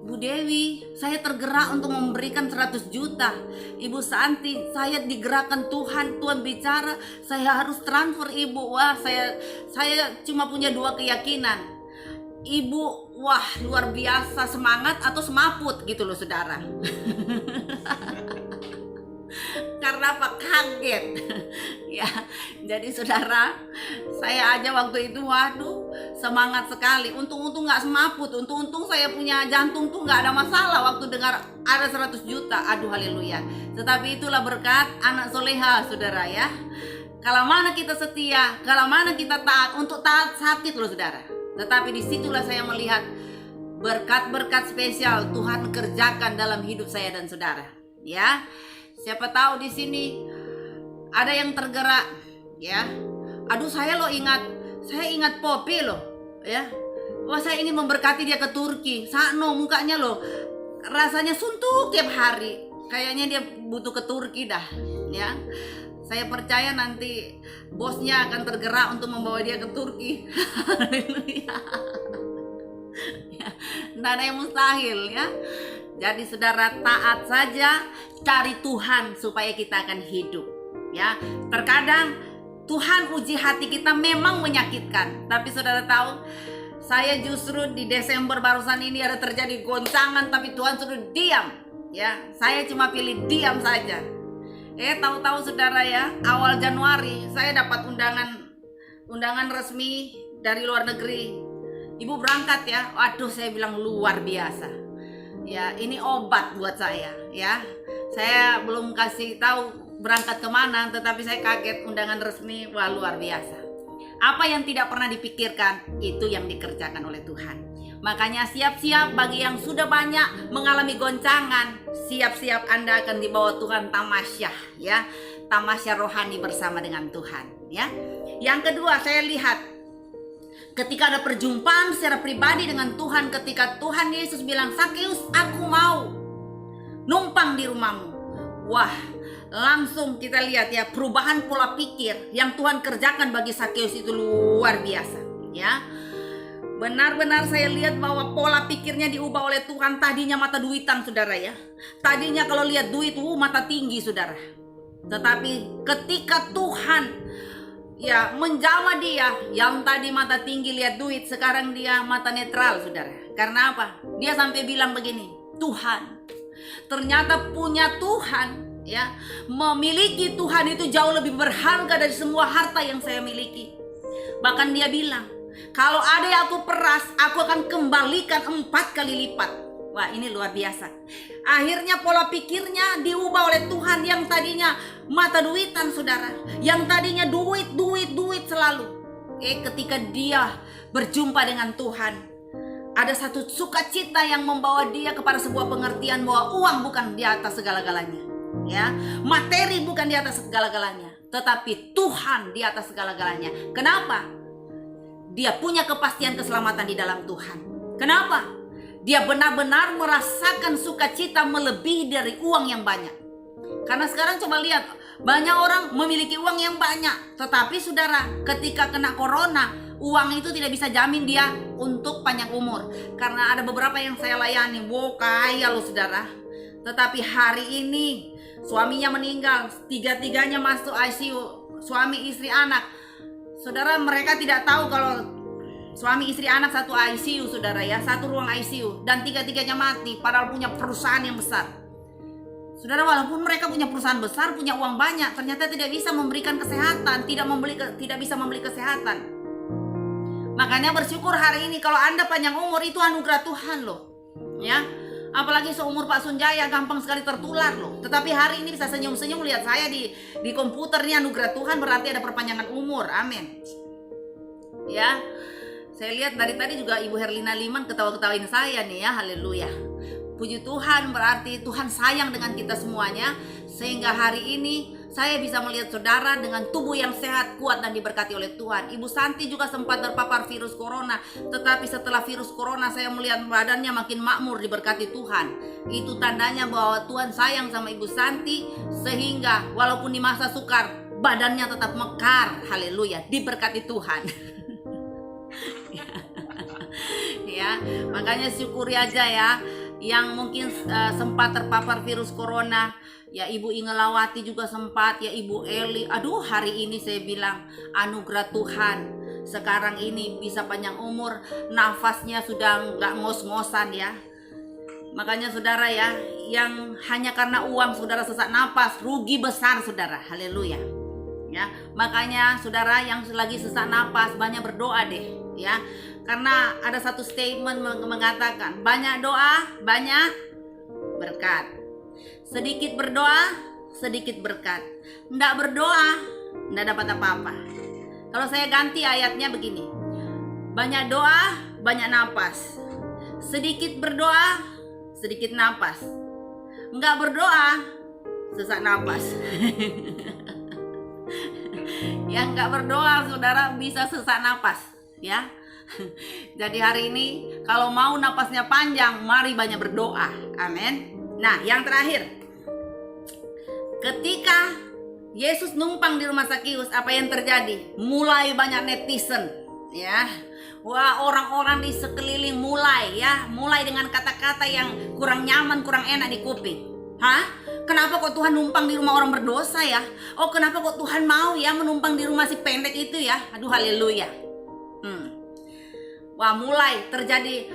Bu Dewi, saya tergerak untuk memberikan 100 juta. Ibu Santi, saya digerakkan Tuhan, Tuhan bicara, saya harus transfer Ibu. Wah, saya cuma punya 2 keyakinan. Ibu, wah luar biasa semangat atau semaput gitu loh saudara. Karena apa? Kaget. Ya, jadi saudara, saya aja waktu itu waduh semangat sekali. Untung-untung gak semaput. Untung-untung saya punya jantung tuh gak ada masalah waktu dengar ada 100 juta. Aduh haleluya. Tetapi itulah berkat anak soleha saudara ya. Kalau mana kita setia, kalau mana kita taat. Untuk taat sakit loh saudara. Tetapi disitulah saya melihat berkat-berkat spesial Tuhan kerjakan dalam hidup saya dan saudara. Ya, siapa tahu di sini ada yang tergerak. Ya, aduh saya ingat Poppy loh. Ya, wah saya ingin memberkati dia ke Turki. Sakno mukanya loh, rasanya suntuk tiap hari. Kayaknya dia butuh ke Turki dah. Ya, saya percaya nanti bosnya akan tergerak untuk membawa dia ke Turki. Haleluya. Ya, tidak ada yang mustahil ya. Jadi saudara taat saja, cari Tuhan supaya kita akan hidup. Ya, terkadang Tuhan uji hati kita memang menyakitkan. Tapi saudara tahu, saya justru di Desember barusan ini ada terjadi goncangan, tapi Tuhan suruh diam. Ya, saya cuma pilih diam saja. Tahu-tahu saudara ya, awal Januari saya dapat undangan resmi dari luar negeri. Ibu berangkat ya. Waduh, saya bilang luar biasa. Ya, ini obat buat saya ya. Saya belum kasih tahu berangkat kemana, tetapi saya kaget undangan resmi. Wah, luar biasa. Apa yang tidak pernah dipikirkan itu yang dikerjakan oleh Tuhan. Makanya siap-siap bagi yang sudah banyak mengalami goncangan, siap-siap Anda akan dibawa Tuhan tamasyah ya. Tamasyah rohani bersama dengan Tuhan ya. Yang kedua, saya lihat ketika ada perjumpaan secara pribadi dengan Tuhan, ketika Tuhan Yesus bilang, "Sakeus, aku mau numpang di rumahmu." Wah, langsung kita lihat ya perubahan pola pikir yang Tuhan kerjakan bagi Sakeus itu luar biasa ya. Benar-benar saya lihat bahwa pola pikirnya diubah oleh Tuhan. Tadinya mata duitan saudara ya. Tadinya kalau lihat duit mata tinggi saudara. Tetapi ketika Tuhan ya menjamah dia, yang tadi mata tinggi lihat duit, sekarang dia mata netral saudara. Karena apa? Dia sampai bilang begini, Tuhan, ternyata punya Tuhan ya, memiliki Tuhan itu jauh lebih berharga dari semua harta yang saya miliki. Bahkan dia bilang, kalau ada yang aku peras, aku akan kembalikan 4 kali lipat. Wah, ini luar biasa. Akhirnya pola pikirnya diubah oleh Tuhan. Yang tadinya mata duitan saudara, yang tadinya duit selalu. Ketika dia berjumpa dengan Tuhan, ada satu sukacita yang membawa dia kepada sebuah pengertian bahwa uang bukan di atas segala-galanya ya, materi bukan di atas segala-galanya, tetapi Tuhan di atas segala-galanya. Kenapa? Dia punya kepastian keselamatan di dalam Tuhan. Kenapa? Dia benar-benar merasakan sukacita melebihi dari uang yang banyak. Karena sekarang coba lihat, banyak orang memiliki uang yang banyak, tetapi saudara, ketika kena corona, uang itu tidak bisa jamin dia untuk panjang umur. Karena ada beberapa yang saya layani, wow kaya loh saudara. Tetapi hari ini suaminya meninggal, 3-tiganya masuk ICU, suami, istri, anak. Saudara, mereka tidak tahu kalau suami istri anak satu ICU, saudara ya, satu ruang ICU, dan tiga-tiganya mati padahal punya perusahaan yang besar. Saudara, walaupun mereka punya perusahaan besar, punya uang banyak, ternyata tidak bisa memberikan kesehatan, tidak bisa membeli kesehatan. Makanya bersyukur hari ini kalau Anda panjang umur, itu anugerah Tuhan loh. Ya, apalagi seumur Pak Sunjaya gampang sekali tertular loh. Tetapi hari ini bisa senyum-senyum lihat saya di komputer, ini anugerah Tuhan, berarti ada perpanjangan umur. Amin. Ya, saya lihat dari tadi juga Ibu Herlina Liman ketawa-ketawain saya nih ya, haleluya. Puji Tuhan, berarti Tuhan sayang dengan kita semuanya, sehingga hari ini saya bisa melihat saudara dengan tubuh yang sehat, kuat, dan diberkati oleh Tuhan. Ibu Santi juga sempat terpapar virus corona, tetapi setelah virus corona saya melihat badannya makin makmur, diberkati Tuhan. Itu tandanya bahwa Tuhan sayang sama Ibu Santi, sehingga walaupun di masa sukar, badannya tetap mekar, haleluya, diberkati Tuhan. Ya, makanya syukuri aja ya, yang mungkin sempat terpapar virus corona. Ya, Ibu Ingelawati juga sempat, ya Ibu Eli. Aduh, hari ini saya bilang anugerah Tuhan. Sekarang ini bisa panjang umur, nafasnya sudah nggak ngos-ngosan ya. Makanya saudara ya, yang hanya karena uang saudara sesak napas, rugi besar saudara. Haleluya. Ya, makanya saudara yang lagi sesak napas, banyak berdoa deh ya. Karena ada satu statement mengatakan, banyak doa, banyak berkat. Sedikit berdoa, sedikit berkat. Nggak berdoa, nggak dapat apa-apa. Kalau saya ganti ayatnya begini, banyak doa, banyak napas. Sedikit berdoa, sedikit napas. Nggak berdoa, sesak napas. Yang nggak berdoa, saudara, bisa sesak napas ya. Jadi hari ini kalau mau napasnya panjang, mari banyak berdoa. Amin. Nah, yang terakhir, ketika Yesus numpang di rumah Sakius, apa yang terjadi? Mulai banyak netizen ya. Wah, orang-orang di sekeliling mulai dengan kata-kata yang kurang nyaman, kurang enak di kuping. Hah? Kenapa kok Tuhan numpang di rumah orang berdosa ya? Oh, kenapa kok Tuhan mau ya menumpang di rumah si pendek itu ya? Aduh, haleluya. Wah, mulai terjadi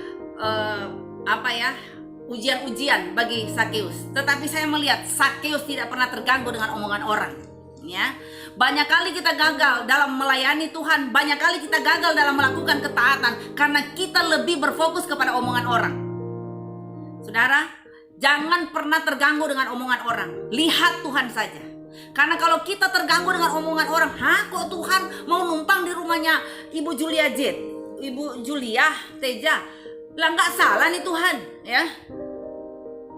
ujian-ujian bagi Sakeus. Tetapi saya melihat Sakeus tidak pernah terganggu dengan omongan orang. Ya, banyak kali kita gagal dalam melayani Tuhan, banyak kali kita gagal dalam melakukan ketaatan karena kita lebih berfokus kepada omongan orang. Saudara, jangan pernah terganggu dengan omongan orang. Lihat Tuhan saja. Karena kalau kita terganggu dengan omongan orang, kok Tuhan mau numpang di rumahnya Ibu Julia Ibu Julia Teja, lah nggak salah nih Tuhan ya.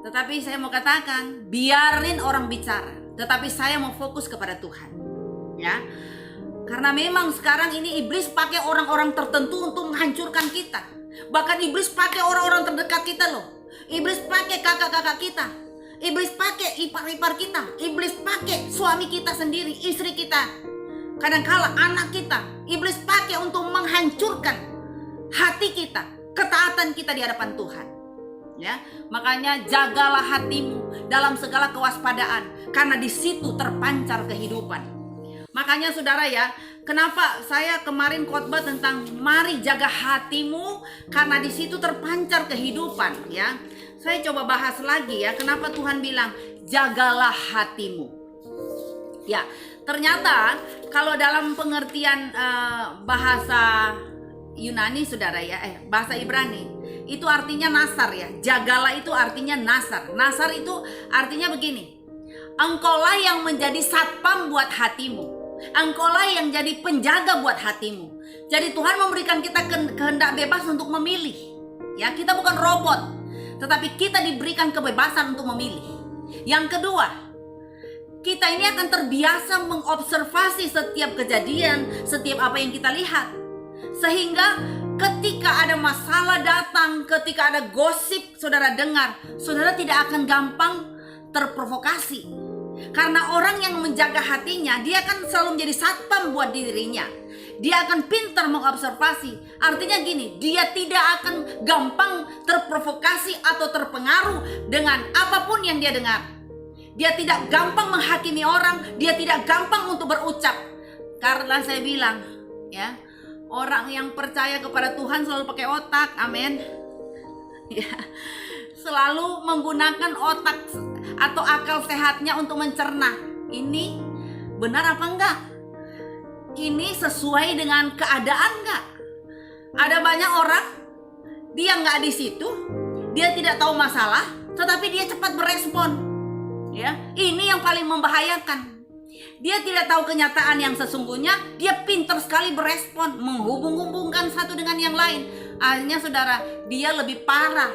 Tetapi saya mau katakan, biarin orang bicara, tetapi saya mau fokus kepada Tuhan ya. Karena memang sekarang ini iblis pakai orang-orang tertentu untuk menghancurkan kita. Bahkan iblis pakai orang-orang terdekat kita loh. Iblis pakai kakak-kakak kita, iblis pakai ipar-ipar kita, iblis pakai suami kita sendiri, istri kita, kadangkala anak kita. Iblis pakai untuk menghancurkan hati kita, ketaatan kita di hadapan Tuhan ya. Makanya jagalah hatimu dalam segala kewaspadaan, karena di situ terpancar kehidupan. Makanya saudara ya, kenapa saya kemarin khotbah tentang mari jaga hatimu, karena di situ terpancar kehidupan ya. Saya coba bahas lagi ya, kenapa Tuhan bilang jagalah hatimu. Ya, ternyata kalau dalam pengertian bahasa Yunani saudara ya, bahasa Ibrani itu artinya nasar ya. Jagalah itu artinya nasar. Nasar itu artinya begini, engkaulah yang menjadi satpam buat hatimu, engkaulah yang jadi penjaga buat hatimu. Jadi Tuhan memberikan kita kehendak bebas untuk memilih ya. Kita bukan robot, tetapi kita diberikan kebebasan untuk memilih. Yang kedua, kita ini akan terbiasa mengobservasi setiap kejadian, setiap apa yang kita lihat. Sehingga ketika ada masalah datang, ketika ada gosip saudara dengar, saudara tidak akan gampang terprovokasi. Karena orang yang menjaga hatinya, dia akan selalu menjadi satpam buat dirinya. Dia akan pintar mengobservasi. Artinya gini, dia tidak akan gampang terprovokasi atau terpengaruh dengan apapun yang dia dengar. Dia tidak gampang menghakimi orang, dia tidak gampang untuk berucap. Karena saya bilang, Ya. Orang yang percaya kepada Tuhan selalu pakai otak. Amin. Ya. Selalu menggunakan otak atau akal sehatnya untuk mencerna. Ini benar apa enggak? Ini sesuai dengan keadaan enggak? Ada banyak orang, dia enggak di situ, dia tidak tahu masalah, tetapi dia cepat berespon. Ya, ini yang paling membahayakan. Dia tidak tahu kenyataan yang sesungguhnya, dia pintar sekali berespon, menghubung-hubungkan satu dengan yang lain. Akhirnya saudara, dia lebih parah,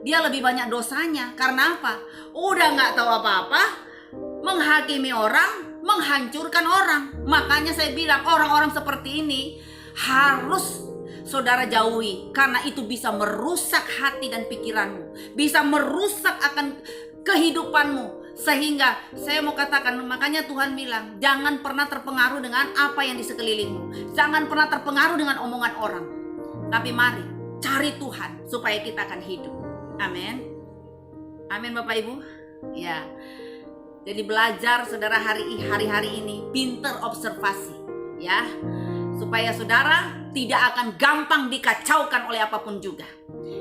dia lebih banyak dosanya. Karena apa? Udah nggak tahu apa-apa, menghakimi orang, menghancurkan orang. Makanya saya bilang orang-orang seperti ini harus saudara jauhi, karena itu bisa merusak hati dan pikiranmu, bisa merusak akan kehidupanmu. Sehingga saya mau katakan, makanya Tuhan bilang jangan pernah terpengaruh dengan apa yang di sekelilingmu, jangan pernah terpengaruh dengan omongan orang, tapi mari cari Tuhan supaya kita akan hidup. Amin. Amin Bapak Ibu. Ya. Jadi belajar saudara hari-hari ini pinter observasi, ya, supaya saudara tidak akan gampang dikacaukan oleh apapun juga.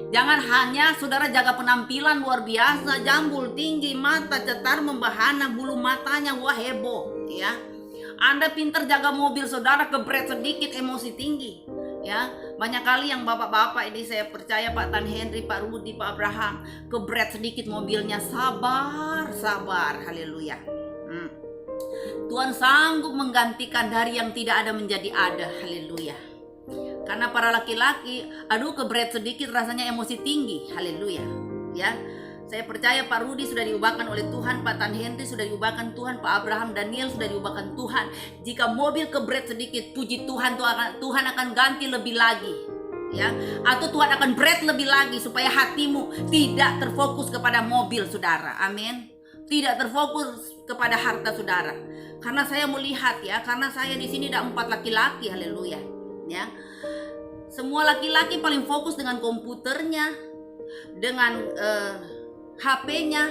Jangan hanya saudara jaga penampilan luar biasa, jambul tinggi, mata cetar membahana, bulu matanya wah heboh, ya. Anda pintar jaga mobil saudara, kebret sedikit emosi tinggi, ya. Banyak kali yang bapak-bapak ini saya percaya, Pak Tan Henry, Pak Rudi, Pak Abraham, kebret sedikit mobilnya, sabar, haleluya. Tuhan sanggup menggantikan dari yang tidak ada menjadi ada, haleluya. Karena para laki-laki, aduh kebret sedikit rasanya emosi tinggi, haleluya. Ya, saya percaya Pak Rudi sudah diubahkan oleh Tuhan, Pak Tan Henry sudah diubahkan Tuhan, Pak Abraham Daniel sudah diubahkan Tuhan. Jika mobil kebret sedikit, puji Tuhan, Tuhan akan ganti lebih lagi, ya. Atau Tuhan akan bret lebih lagi supaya hatimu tidak terfokus kepada mobil saudara, amin. Tidak terfokus kepada harta saudara. Karena saya melihat, ya, karena saya di sini ada 4 laki-laki, haleluya, ya. Semua laki-laki paling fokus dengan komputernya, dengan HP-nya,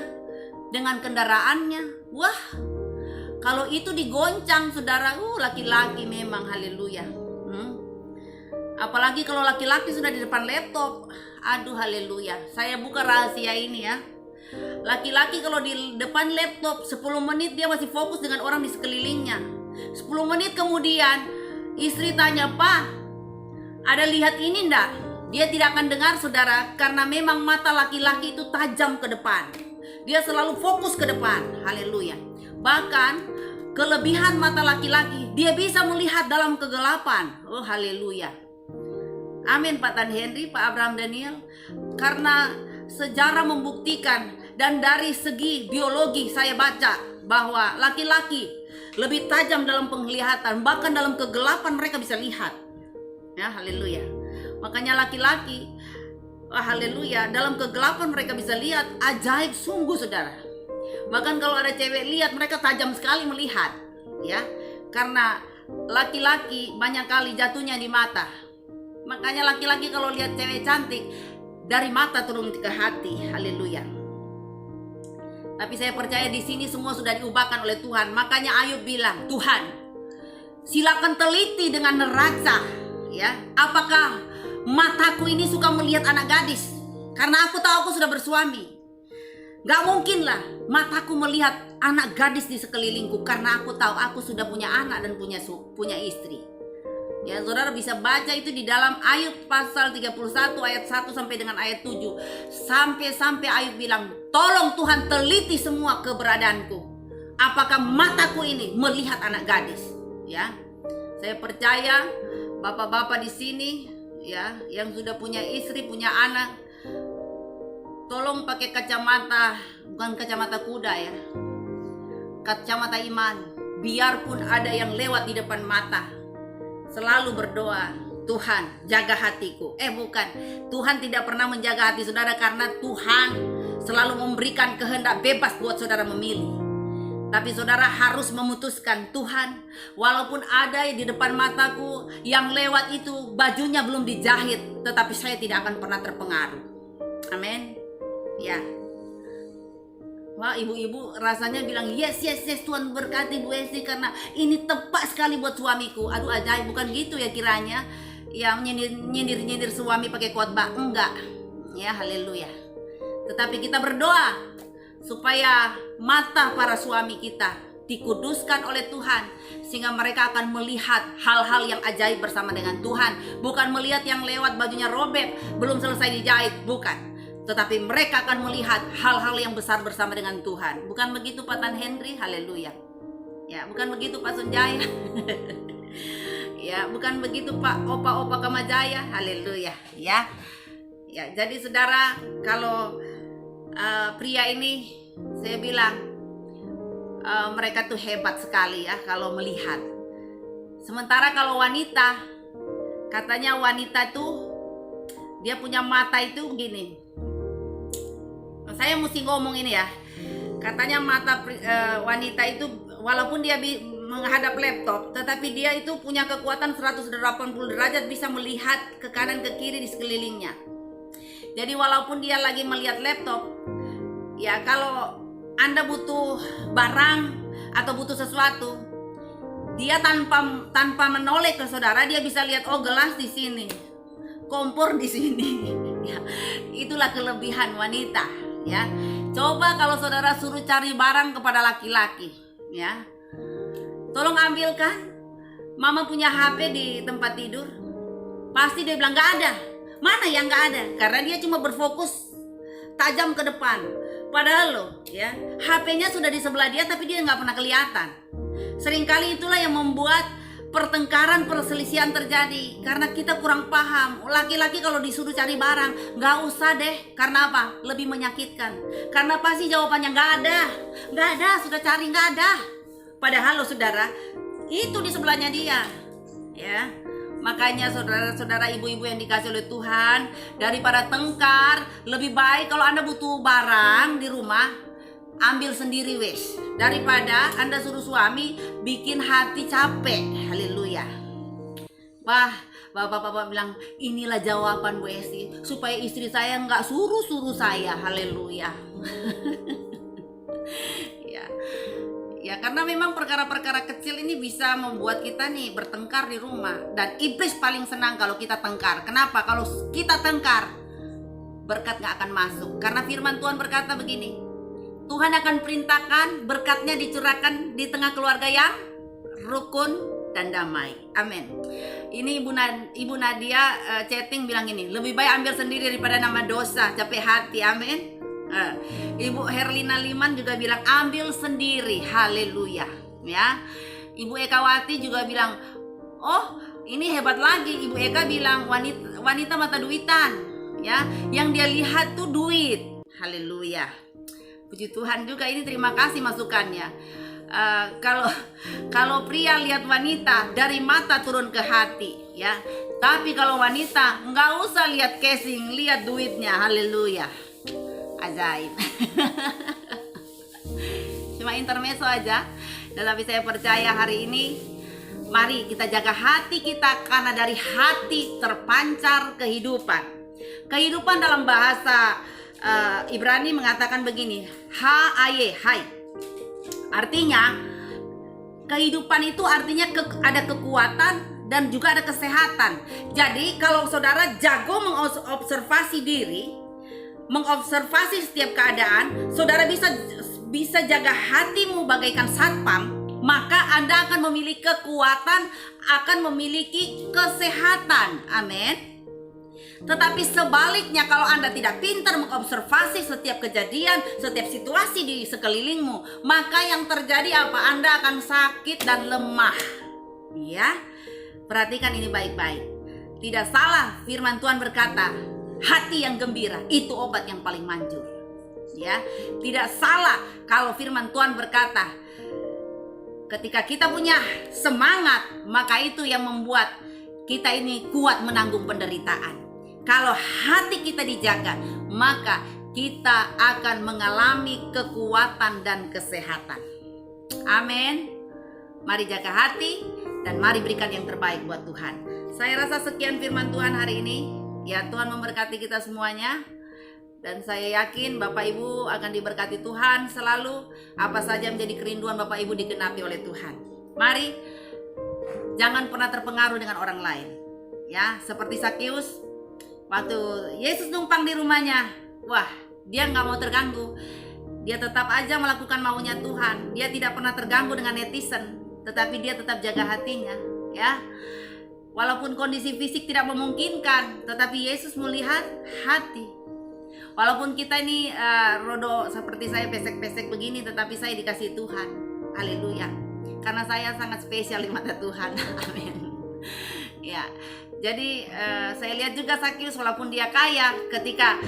dengan kendaraannya. Wah, kalau itu digoncang saudara, laki-laki memang, haleluya. Apalagi kalau laki-laki sudah di depan laptop, aduh haleluya. Saya buka rahasia ini, ya. Laki-laki kalau di depan laptop 10 menit dia masih fokus dengan orang di sekelilingnya. 10 menit kemudian istri tanya, "Pak, ada lihat ini enggak?" Dia tidak akan dengar saudara, karena memang mata laki-laki itu tajam ke depan. Dia selalu fokus ke depan, haleluya. Bahkan kelebihan mata laki-laki, dia bisa melihat dalam kegelapan. Oh haleluya. Amin Pak Tan Henry, Pak Abraham Daniel. Karena sejarah membuktikan, dan dari segi biologi saya baca bahwa laki-laki lebih tajam dalam penglihatan, bahkan dalam kegelapan mereka bisa lihat. Ya, haleluya. Makanya laki-laki, haleluya, dalam kegelapan mereka bisa lihat, ajaib sungguh saudara. Bahkan kalau ada cewek lihat, mereka tajam sekali melihat, ya. Karena laki-laki banyak kali jatuhnya di mata. Makanya laki-laki kalau lihat cewek cantik, dari mata turun ke hati, haleluya. Tapi saya percaya di sini semua sudah diubahkan oleh Tuhan. Makanya Ayub bilang, Tuhan, silakan teliti dengan neraca, ya. Apakah mataku ini suka melihat anak gadis? Karena aku tahu aku sudah bersuami. Gak mungkin lah mataku melihat anak gadis di sekelilingku, karena aku tahu aku sudah punya anak dan punya istri. Ya, saudara bisa baca itu di dalam Ayub pasal 31 ayat 1 sampai dengan ayat 7. Sampai Ayub bilang, tolong Tuhan teliti semua keberadaanku. Apakah mataku ini melihat anak gadis? Ya, saya percaya bapak-bapak di sini, ya, yang sudah punya istri, punya anak, tolong pakai kacamata, bukan kacamata kuda ya, kacamata iman. Biarpun ada yang lewat di depan mata, selalu berdoa, Tuhan jaga hatiku. Bukan, Tuhan tidak pernah menjaga hati saudara, karena Tuhan selalu memberikan kehendak bebas buat saudara memilih. Tapi saudara harus memutuskan, Tuhan, walaupun ada di depan mataku yang lewat itu bajunya belum dijahit, tetapi saya tidak akan pernah terpengaruh. Amin. Ya. Wah, ibu-ibu rasanya bilang yes Tuhan berkati Bu Esti karena ini tepat sekali buat suamiku. Aduh ajaib, bukan gitu ya kiranya. Yang nyindir suami pakai khotbah, enggak. Ya, haleluya. Tetapi kita berdoa supaya mata para suami kita dikuduskan oleh Tuhan, sehingga mereka akan melihat hal-hal yang ajaib bersama dengan Tuhan. Bukan melihat yang lewat bajunya robek, belum selesai dijahit, bukan. Tetapi mereka akan melihat hal-hal yang besar bersama dengan Tuhan. Bukan begitu Pak Tan Henry? Haleluya. Ya, bukan begitu Pak Sunjaya. Ya, bukan begitu Pak Opa Kamajaya. Haleluya. Ya. Ya, jadi saudara, kalau pria ini saya bilang mereka tuh hebat sekali ya kalau melihat. Sementara kalau wanita, katanya wanita tuh dia punya mata itu gini. Saya mesti ngomong ini ya. Katanya mata wanita itu walaupun dia menghadap laptop, tetapi dia itu punya kekuatan 180 derajat, bisa melihat ke kanan ke kiri di sekelilingnya. Jadi walaupun dia lagi melihat laptop, ya kalau Anda butuh barang atau butuh sesuatu, dia tanpa menoleh ke saudara, dia bisa lihat, oh gelas di sini, kompor di sini. Ya, itulah kelebihan wanita. Ya, coba kalau saudara suruh cari barang kepada laki-laki, ya, tolong ambilkan. Mama punya HP di tempat tidur, pasti dia bilang nggak ada. Mana yang nggak ada? Karena dia cuma berfokus tajam ke depan. Padahal loh, ya, HP-nya sudah di sebelah dia, tapi dia nggak pernah kelihatan. Seringkali itulah yang membuat pertengkaran, perselisihan terjadi, karena kita kurang paham. Laki-laki kalau disuruh cari barang, nggak usah deh. Karena apa? Lebih menyakitkan. Karena pasti jawabannya nggak ada, sudah cari nggak ada. Padahal loh saudara, itu di sebelahnya dia, ya. Makanya saudara-saudara, ibu-ibu yang dikasih oleh Tuhan, daripada tengkar, lebih baik kalau Anda butuh barang di rumah, ambil sendiri wes, daripada Anda suruh suami bikin hati capek. Haleluya. Wah, bapak-bapak bilang, inilah jawaban Bu Esti, supaya istri saya nggak suruh saya. Haleluya. Ya, karena memang perkara-perkara kecil ini bisa membuat kita nih bertengkar di rumah. Dan iblis paling senang kalau kita tengkar. Kenapa? Kalau kita tengkar, berkat gak akan masuk. Karena firman Tuhan berkata begini, Tuhan akan perintahkan berkatnya dicurahkan di tengah keluarga yang rukun dan damai. Amin. Ini Ibu Nadia chatting bilang ini, lebih baik ambil sendiri daripada nama dosa, capek hati. Amin. Ibu Herlina Liman juga bilang ambil sendiri. Haleluya. Ya. Ibu Ekawati juga bilang, oh ini hebat lagi. Ibu Eka bilang wanita mata duitan, ya, yang dia lihat tuh duit. Haleluya. Puji Tuhan juga, ini terima kasih masukannya. Kalau pria lihat wanita, dari mata turun ke hati, ya. Tapi kalau wanita nggak usah lihat casing, lihat duitnya. Haleluya. Ajaib. Cuma intermezzo aja. Tetapi saya percaya hari ini, mari kita jaga hati kita, karena dari hati terpancar kehidupan. Kehidupan dalam bahasa Ibrani mengatakan begini, hai. Artinya kehidupan itu artinya ada kekuatan dan juga ada kesehatan. Jadi kalau saudara jago mengobservasi diri, mengobservasi setiap keadaan, saudara bisa jaga hatimu bagaikan satpam, maka Anda akan memiliki kekuatan, akan memiliki kesehatan. Amin. Tetapi sebaliknya, kalau Anda tidak pintar mengobservasi setiap kejadian, setiap situasi di sekelilingmu, maka yang terjadi apa? Anda akan sakit dan lemah. Ya, perhatikan ini baik-baik. Tidak salah firman Tuhan berkata, hati yang gembira itu obat yang paling manjur. Ya, tidak salah kalau firman Tuhan berkata, ketika kita punya semangat, maka itu yang membuat kita ini kuat menanggung penderitaan. Kalau hati kita dijaga, maka kita akan mengalami kekuatan dan kesehatan. Amin. Mari jaga hati dan mari berikan yang terbaik buat Tuhan. Saya rasa sekian firman Tuhan hari ini. Ya, Tuhan memberkati kita semuanya. Dan saya yakin Bapak Ibu akan diberkati Tuhan selalu. Apa saja menjadi kerinduan Bapak Ibu digenapi oleh Tuhan. Mari jangan pernah terpengaruh dengan orang lain. Ya, seperti Sakeus, waktu Yesus numpang di rumahnya, wah, dia nggak mau terganggu. Dia tetap aja melakukan maunya Tuhan. Dia tidak pernah terganggu dengan netizen, tetapi dia tetap jaga hatinya. Ya, walaupun kondisi fisik tidak memungkinkan, tetapi Yesus melihat hati. Walaupun kita ini rodo seperti saya pesek-pesek begini, tetapi saya dikasih Tuhan. Haleluya. Karena saya sangat spesial di mata Tuhan. Amin. Ya. Jadi saya lihat juga Sakeus walaupun dia kaya, ketika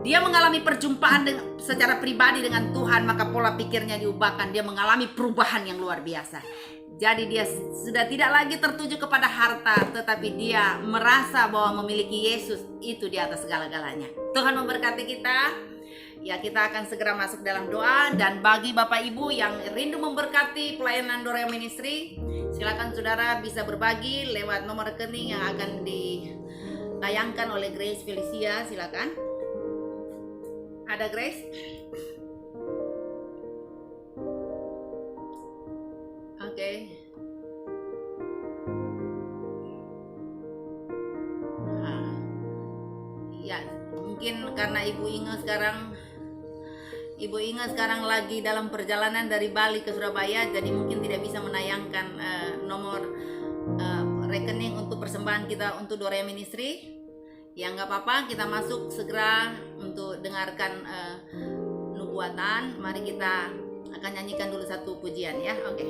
dia mengalami perjumpaan secara pribadi dengan Tuhan, maka pola pikirnya diubahkan. Dia mengalami perubahan yang luar biasa. Jadi dia sudah tidak lagi tertuju kepada harta, tetapi dia merasa bahwa memiliki Yesus itu di atas segala-galanya. Tuhan memberkati kita. Ya, kita akan segera masuk dalam doa. Dan bagi Bapak Ibu yang rindu memberkati pelayanan Dorea Ministry, silakan saudara bisa berbagi lewat nomor rekening yang akan ditayangkan oleh Grace Felicia. Silakan. Ada Grace? Oke. Ya, mungkin karena Ibu Inge sekarang lagi dalam perjalanan dari Bali ke Surabaya, jadi mungkin tidak bisa menayangkan nomor rekening untuk persembahan kita untuk Dorea Ministry. Ya nggak apa-apa, kita masuk segera untuk dengarkan nubuatan. Mari kita akan nyanyikan dulu satu pujian ya. Oke.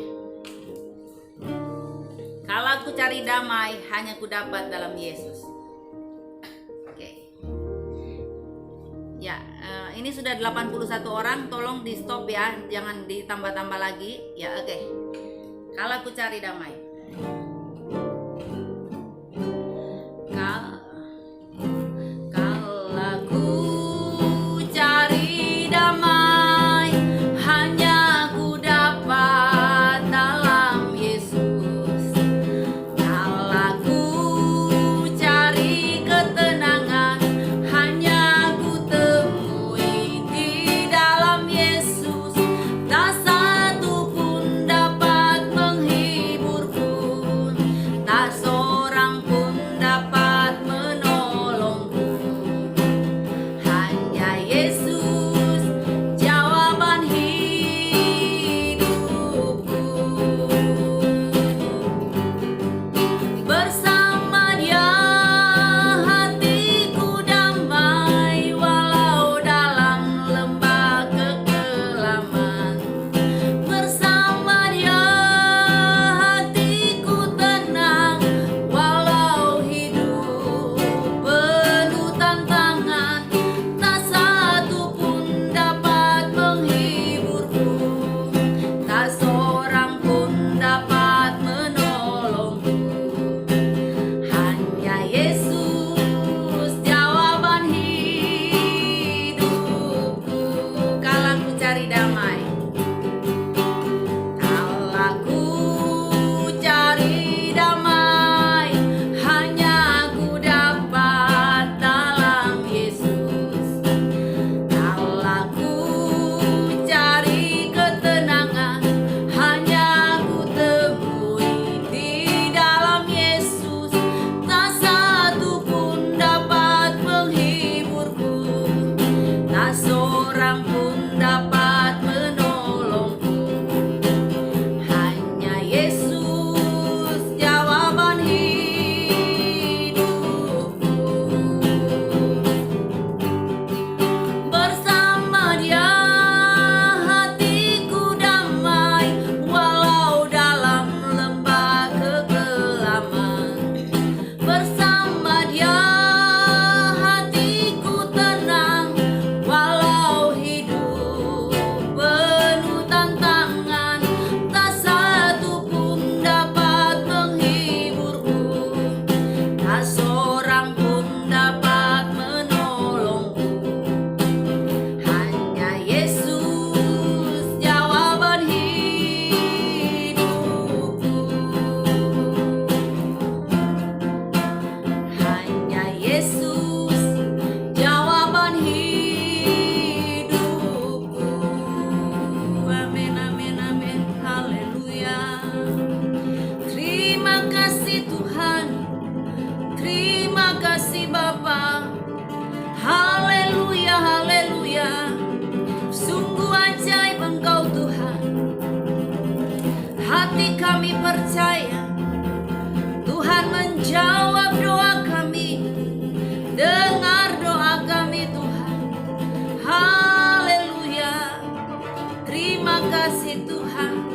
Kalau ku cari damai, hanya ku dapat dalam Yesus. Oke. Ya, ini sudah 81 orang, tolong di stop ya, jangan ditambah-tambah lagi. Ya, oke. Kalau ku cari damai. Kalau ku cari damai, hanya ku dapat dalam Yesus. Kalau ku cari ketenangan, hanya ku temui di dalam Yesus. Tak satu pun dapat menghiburku percaya Tuhan menjawab doa kami. Dengar doa kami Tuhan. Haleluya. Terima kasih Tuhan.